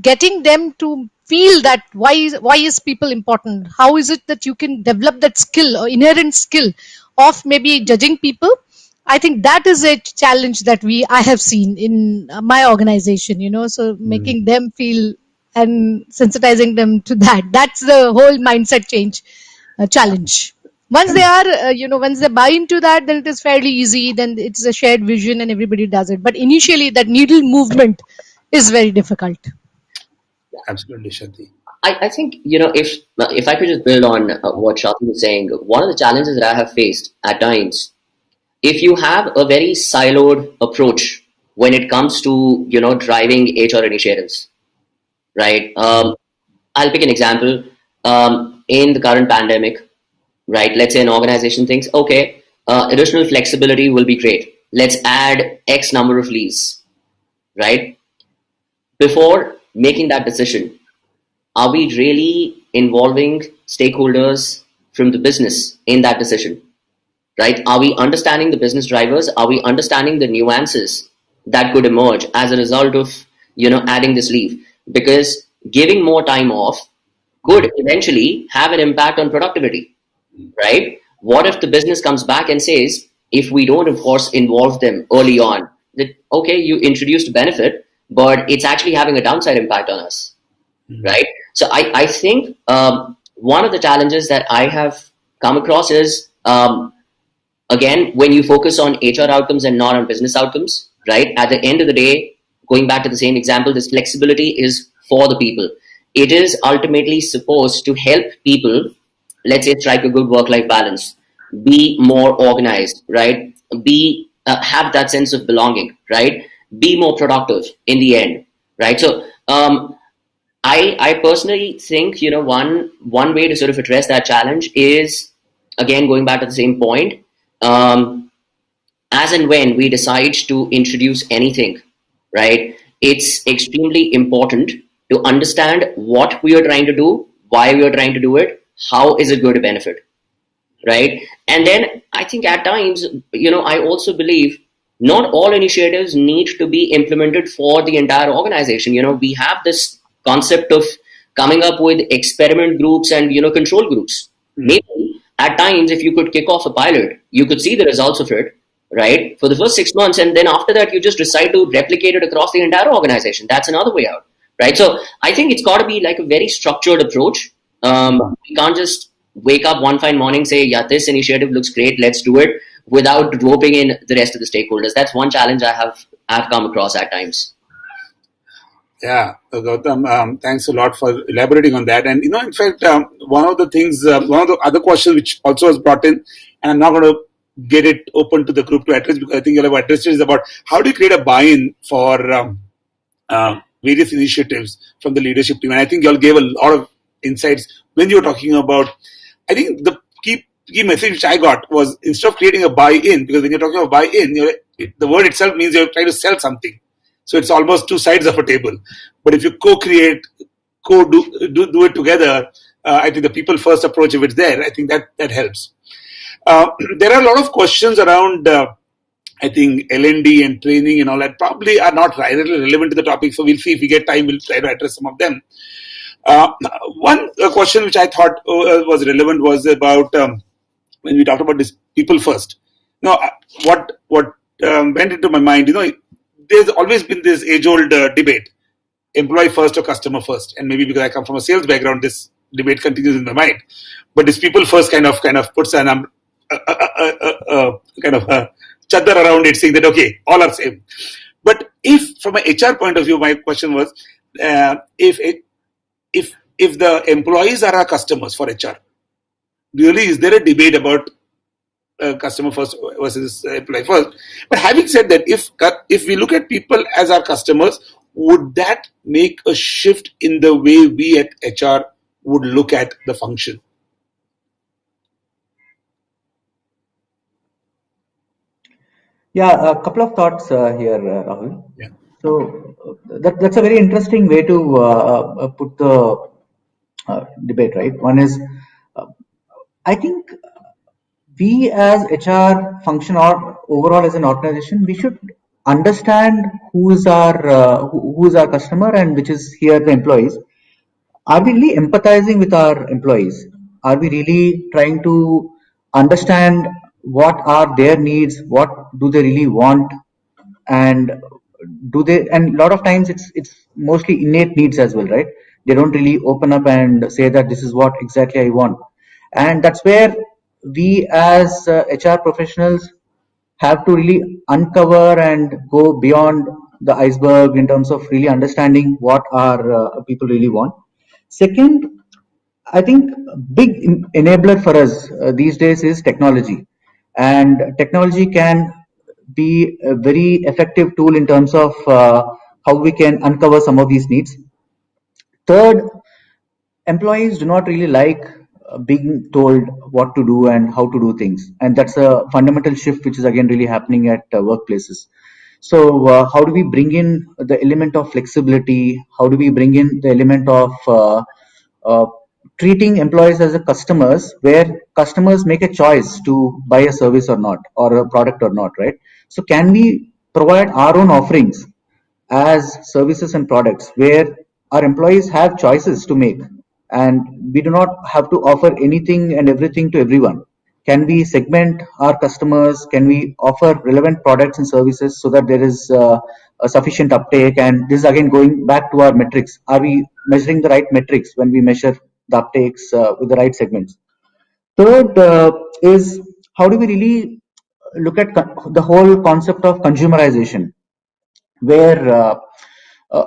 getting them to feel that why is people important? How is it that you can develop that skill or inherent skill of maybe judging people? I think that is a challenge that I have seen in my organization, so making them feel and sensitizing them to that. That's the whole mindset change challenge. Once they are, once they buy into that, then it is fairly easy. Then it's a shared vision and everybody does it. But initially, that needle movement is very difficult.
Absolutely, Shanti.
I think, if I could just build on what Shanti was saying, one of the challenges that I have faced at times, if you have a very siloed approach when it comes to, driving HR initiatives, right? I'll pick an example. In the current pandemic, right? Let's say an organization thinks, okay, additional flexibility will be great. Let's add X number of leaves, right? Before making that decision, are we really involving stakeholders from the business in that decision, right? Are we understanding the business drivers? Are we understanding the nuances that could emerge as a result of adding this leave, because giving more time off could eventually have an impact on productivity, right? What if the business comes back and says, if we don't, of course, involve them early on, that okay, you introduced a benefit, but it's actually having a downside impact on us, right? So I think one of the challenges that I have come across is, again, when you focus on HR outcomes and not on business outcomes, right? At the end of the day, going back to the same example, this flexibility is for the people. It is ultimately supposed to help people, let's say, strike a good work-life balance, be more organized, right? Be have that sense of belonging, right? Be more productive in the end, right? So I personally think one way to sort of address that challenge is, again, going back to the same point. As and when we decide to introduce anything, right, it's extremely important to understand what we are trying to do, why we are trying to do it, how is it going to benefit, right? And then I think at times, I also believe not all initiatives need to be implemented for the entire organization. We have this concept of coming up with experiment groups and control groups. Maybe at times, if you could kick off a pilot, you could see the results of it, right, for the first 6 months, and then after that you just decide to replicate it across the entire organization. That's another way out, right? So I think it's got to be like a very structured approach. We can't just wake up one fine morning, say, yeah, this initiative looks great, let's do it, without roping in the rest of the stakeholders. That's one challenge I've come across at times.
Yeah, Gautam, thanks a lot for elaborating on that. And, in fact, one of the things, one of the other questions which also was brought in, and I'm not going to get it open to the group to address, because I think you'll have addressed it, is about how do you create a buy-in for various initiatives from the leadership team. And I think you all gave a lot of insights when you were talking about, I think the key message which I got was, instead of creating a buy-in, because when you're talking about buy-in, the word itself means you're trying to sell something. So it's almost two sides of a table. But if you co-create, do it together, I think the people first approach, if it's there, I think that helps. There are a lot of questions around, I think, L&D and training and all that probably are not really relevant to the topic. So we'll see if we get time, we'll try to address some of them. One question which I thought was relevant was about when we talked about this people first. Now, what went into my mind, there's always been this age-old debate, employee first or customer first. And maybe because I come from a sales background, this debate continues in my mind. But this people first kind of puts an kind of a chadar around it, saying that, okay, all are same. But if, from an HR point of view, my question was, if the employees are our customers for HR, really, is there a debate about customer first versus employee first? But having said that, if we look at people as our customers, would that make a shift in the way we at HR would look at the function?
Yeah, a couple of thoughts here, Rahul.
Yeah.
So that's a very interesting way to put the debate, right? One is, I think we as HR function, or overall as an organization, we should understand who is our customer, and which is here the employees. Are we really empathizing with our employees? Are we really trying to understand what are their needs? What do they really want? And and a lot of times it's mostly innate needs as well, right? They don't really open up and say that this is what exactly I want. And that's where we as HR professionals have to really uncover and go beyond the iceberg in terms of really understanding what our people really want. Second, I think a big enabler for us these days is technology, and technology can be a very effective tool in terms of how we can uncover some of these needs. Third, employees do not really like being told what to do and how to do things, and that's a fundamental shift which is again really happening at workplaces. So how do we bring in the element of flexibility? How do we bring in the element of uh, treating employees as a customers, where customers make a choice to buy a service or not, or a product or not, right? So can we provide our own offerings as services and products where our employees have choices to make, and we do not have to offer anything and everything to everyone? Can we segment our customers? Can we offer relevant products and services so that there is a sufficient uptake? And this is again going back to our metrics. Are we measuring the right metrics when we measure the uptakes with the right segments? Third is, how do we really look at the whole concept of consumerization, where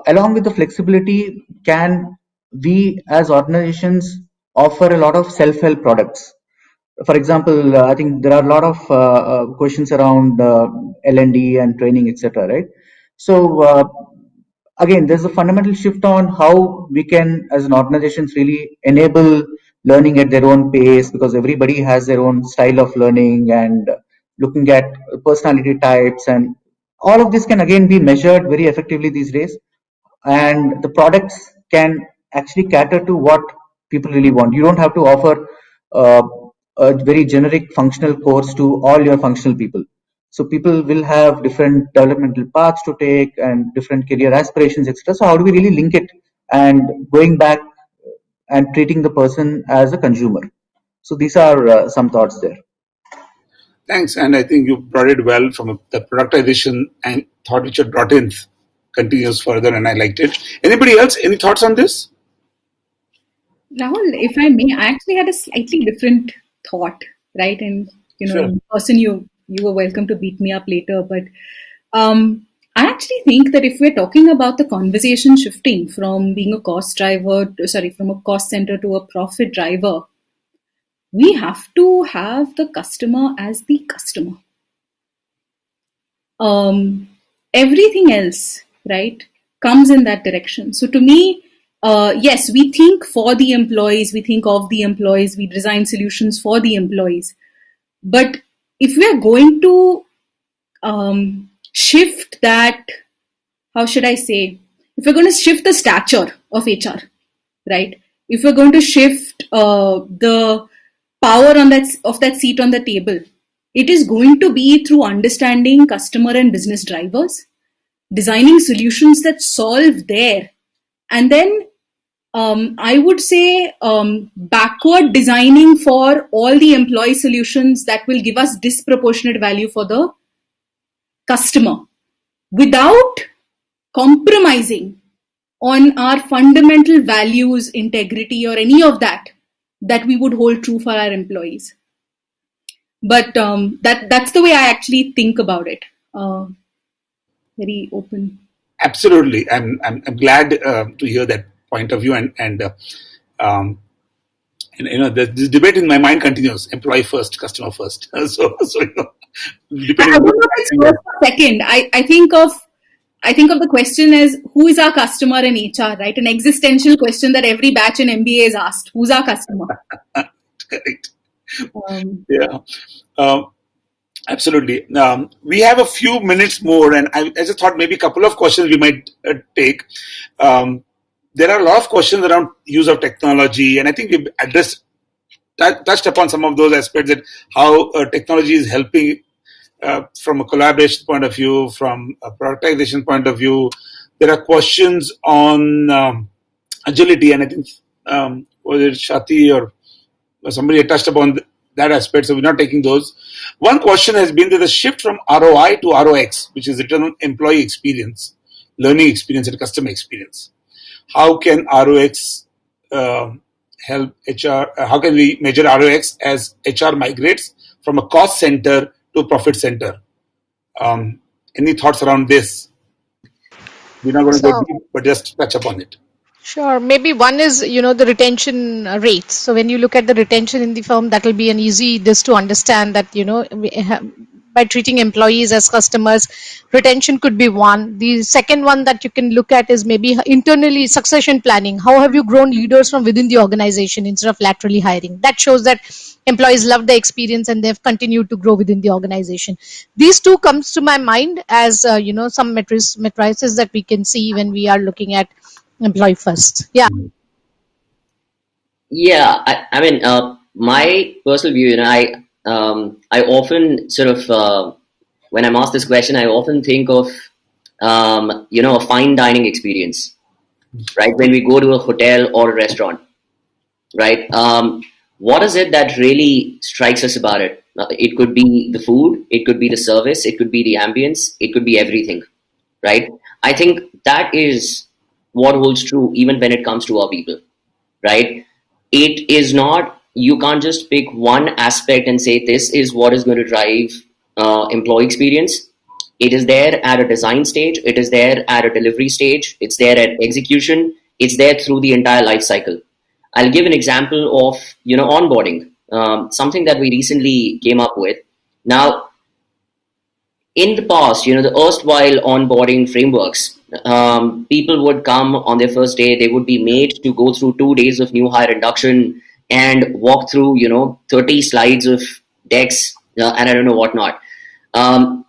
along with the flexibility, can we as organizations offer a lot of self-help products? For example, I think there are a lot of questions around L&D and training, etc. Right? So again, there's a fundamental shift on how we can, as an organizations, really enable learning at their own pace, because everybody has their own style of learning, and looking at personality types, and all of this can again be measured very effectively these days, and the products can actually cater to what people really want. You don't have to offer uh, a very generic functional course to all your functional people. So people will have different developmental paths to take and different career aspirations, etc. So how do we really link it and going back and treating the person as a consumer? So these are some thoughts there.
Thanks, and I think you brought it well from the productization and thought which you brought in continues further, and I liked it. Anybody else? Any thoughts on this?
Rahul, if I may, I actually had a slightly different thought, right? And
Sure.
in person, you were welcome to beat me up later, but I actually think that if we're talking about the conversation shifting from being a cost driver, from a cost center to a profit driver, we have to have the customer as the customer. Everything else, right, comes in that direction. So to me, yes, we think for the employees, we think of the employees, we design solutions for the employees. But if we are going to shift that, how should I say, if we're going to shift the stature of HR, right? If we're going to shift the power on that seat on the table, it is going to be through understanding customer and business drivers, designing solutions that solve there, and then I would say backward designing for all the employee solutions that will give us disproportionate value for the customer without compromising on our fundamental values, integrity, or any of that we would hold true for our employees. But that's the way I actually think about it. Very open.
Absolutely, I'm glad to hear that point of view, and this debate in my mind continues: employee first, customer first. So depending
I
on
don't know if it's first or second. I think of the question as who is our customer in HR, right? An existential question that every batch in MBA is asked: who's our customer?
correct. Yeah. Absolutely. We have a few minutes more, and I just thought maybe a couple of questions we might take. There are a lot of questions around use of technology, and I think we've touched upon some of those aspects, that how technology is helping from a collaboration point of view, from a productization point of view. There are questions on agility, and I think was it Sathi or somebody had touched upon that aspect, so we're not taking those. One question has been that the shift from ROI to ROX, which is return on employee experience, learning experience, and customer experience. How can ROX help HR? How can we measure ROX as HR migrates from a cost center to a profit center? Any thoughts around this? We're not going to go
So,
deep, but just touch upon it.
sure. Maybe one is, the retention rates. So when you look at the retention in the firm, that will be an easy this to understand that, by treating employees as customers, retention could be one. The second one that you can look at is maybe internally succession planning. How have you grown leaders from within the organization instead of laterally hiring? That shows that employees love the experience and they've continued to grow within the organization. These two comes to my mind as, some matrices that we can see when we are looking at employee first. Yeah.
Yeah, I mean, my personal view, I often sort of when I'm asked this question, I often think of, a fine dining experience, right? When we go to a hotel or a restaurant, right? What is it that really strikes us about it? It could be the food, it could be the service, it could be the ambience, it could be everything, right? I think that is what holds true even when it comes to our people, right? It is not, you can't just pick one aspect and say this is what is going to drive employee experience. It is there at a design stage, it is there at a delivery stage, it's there at execution, it's there through the entire life cycle. I'll give an example of onboarding, something that we recently came up with. Now, in the past, the erstwhile onboarding frameworks, people would come on their first day, they would be made to go through 2 days of new hire induction and walk through 30 slides of decks, and I don't know what not. um,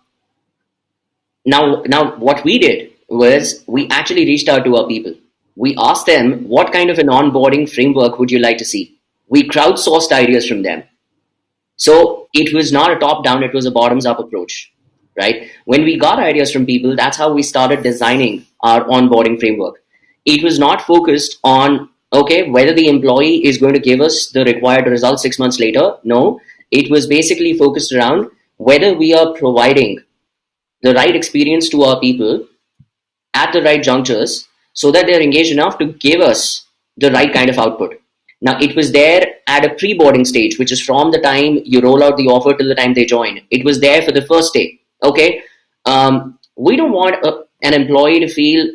now what we did was we actually reached out to our people. We asked them, what kind of an onboarding framework would you like to see? We crowdsourced ideas from them. So it was not a top down, it was a bottoms up approach, right? When we got ideas from people, that's how we started designing our onboarding framework. It was not focused on, okay, whether the employee is going to give us the required result 6 months later. No, it was basically focused around whether we are providing the right experience to our people at the right junctures so that they're engaged enough to give us the right kind of output. Now, it was there at a pre-boarding stage, which is from the time you roll out the offer till the time they join. It was there for the first day. Okay, we don't want an employee to feel,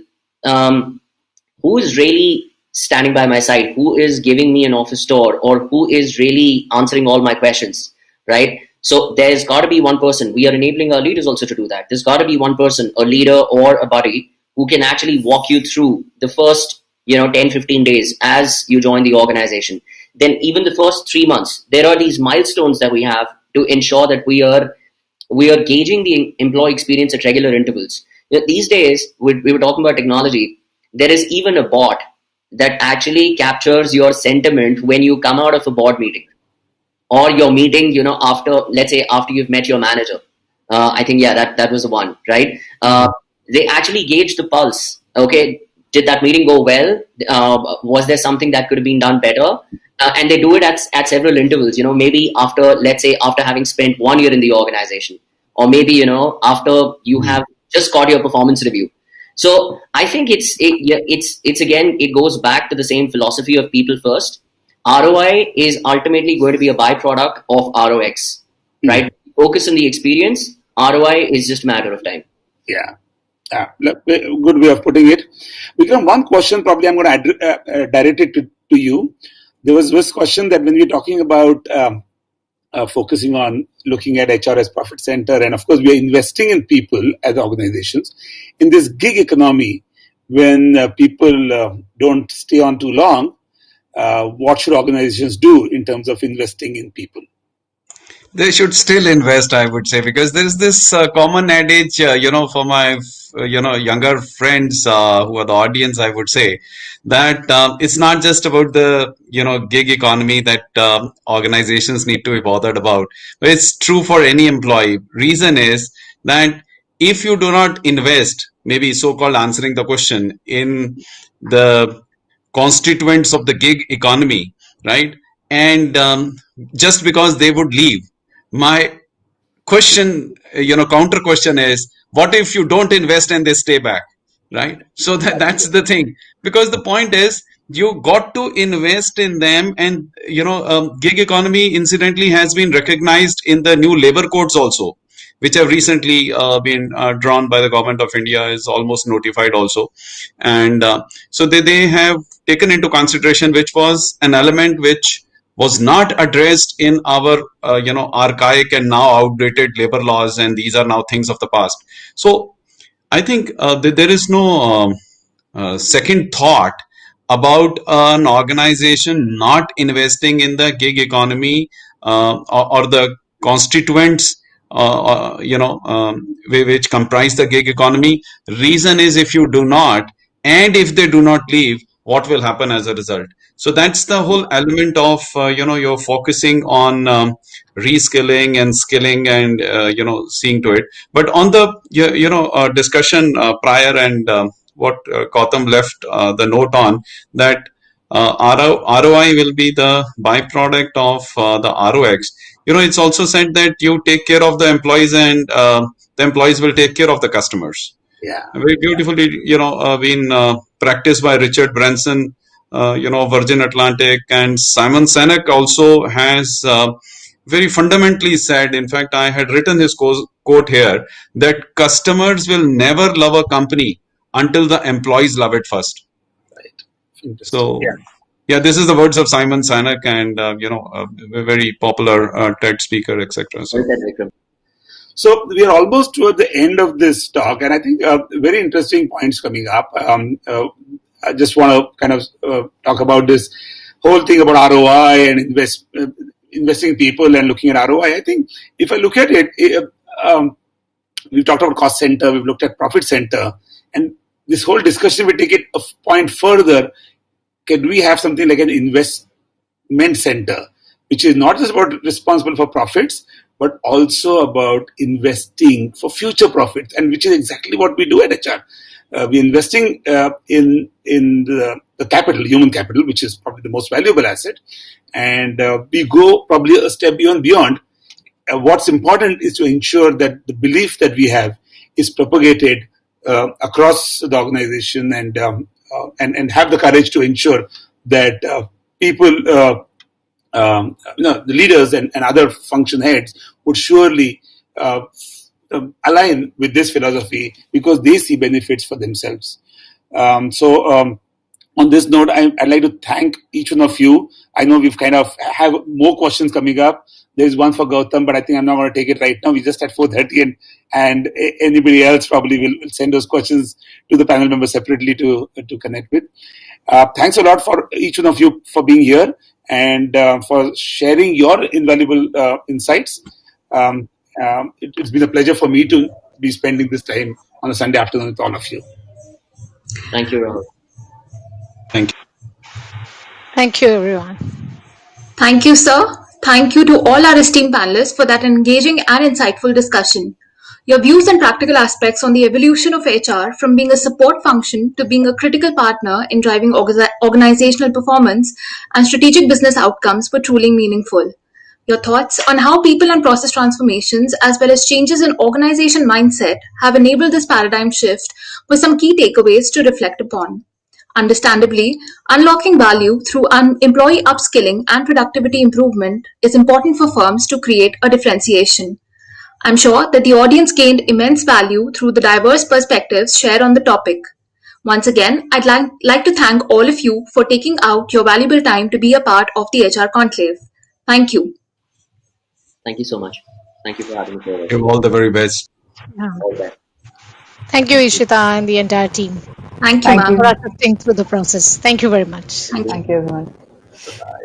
who is really standing by my side, who is giving me an office tour, or who is really answering all my questions, right? So there's got to be one person. We are enabling our leaders also to do that. There's got to be one person, a leader or a buddy, who can actually walk you through the first 10, 15 days as you join the organization. Then even the first 3 months, there are these milestones that we have to ensure that we are gauging the employee experience at regular intervals. These days, we were talking about technology. There is even a bot that actually captures your sentiment when you come out of a board meeting or your meeting, after, let's say, after you've met your manager. I think, yeah, that was the one, right? They actually gauge the pulse. Okay, did that meeting go well? Was there something that could have been done better? And they do it at several intervals, maybe after, let's say, after having spent 1 year in the organization, or maybe, after you have just got your performance review. So I think it's again, it goes back to the same philosophy of people first. ROI is ultimately going to be a byproduct of ROX, right? Focus on the experience. ROI is just a matter of time.
Yeah. Good way of putting it. Vikram, one question probably I'm going to direct it to you. There was this question that when we're talking about focusing on looking at HR as profit center, and of course we are investing in people as organizations in this gig economy. When people don't stay on too long, what should organizations do in terms of investing in people?
They should still invest, I would say, because there is this common adage, for my, younger friends who are the audience, I would say that it's not just about the, gig economy that organizations need to be bothered about, but it's true for any employee. Reason is that if you do not invest, maybe so-called answering the question in the constituents of the gig economy, right? And just because they would leave, my question, counter question is, what if you don't invest and they stay back, right? So that's the thing, because the point is you got to invest in them. And gig economy incidentally has been recognized in the new labor codes also, which have recently been drawn by the government of India, is almost notified also. And so they have taken into consideration, which was an element which was not addressed in our archaic and now outdated labor laws, and these are now things of the past. So I think there is no second thought about an organization not investing in the gig economy or the constituents which comprise the gig economy. Reason is, if you do not, and if they do not leave, what will happen as a result? So that's the whole element of, you're focusing on reskilling and skilling and, seeing to it. But on the, discussion prior and what Gautam left the note on, that ROI will be the byproduct of the ROX. It's also said that you take care of the employees and the employees will take care of the customers.
Yeah.
Very beautifully, been practiced by Richard Branson, Virgin Atlantic, and Simon Sinek also has very fundamentally said, in fact, I had written his quote here, that customers will never love a company until the employees love it first.
Right.
So, yeah, this is the words of Simon Sinek, and a very popular TED speaker, etc. So,
so we are almost toward the end of this talk, and I think very interesting points coming up. I just want to kind of talk about this whole thing about ROI and investing in people and looking at ROI. I think if I look at it, we've talked about cost center, we've looked at profit center, and this whole discussion will take it a point further. Can we have something like an investment center, which is not just about responsible for profits, but also about investing for future profits, and which is exactly what we do at HR. We're investing in the capital, human capital, which is probably the most valuable asset, and we go probably a step beyond. What's important is to ensure that the belief that we have is propagated across the organization, and have the courage to ensure that people, the leaders and other function heads would surely align with this philosophy because they see benefits for themselves. On this note, I'd like to thank each one of you. I know we've kind of have more questions coming up. There's one for Gautam, but I think I'm not going to take it right now. We just at 4:30, and anybody else probably will send those questions to the panel members separately to connect with. Thanks a lot for each one of you for being here and for sharing your invaluable insights. It's been a pleasure for me to be spending this time on a Sunday afternoon with all of you.
Thank you, Rahul.
thank you.
Thank you, everyone.
Thank you, sir. Thank you to all our esteemed panelists for that engaging and insightful discussion. Your views and practical aspects on the evolution of HR from being a support function to being a critical partner in driving organizational performance and strategic business outcomes were truly meaningful. Your thoughts on how people and process transformations as well as changes in organization mindset have enabled this paradigm shift were some key takeaways to reflect upon. Understandably, unlocking value through employee upskilling and productivity improvement is important for firms to create a differentiation. I'm sure that the audience gained immense value through the diverse perspectives shared on the topic. Once again, I'd like to thank all of you for taking out your valuable time to be a part of the HR Conclave. Thank you.
Thank you so much. Thank you for having me here.
You all the very best.
All right.
Thank you, Ishita, and the entire team
Thank you, ma'am.
for assisting through the process. Thank you very much.
Thank you.
Thank you, everyone.
Bye-bye.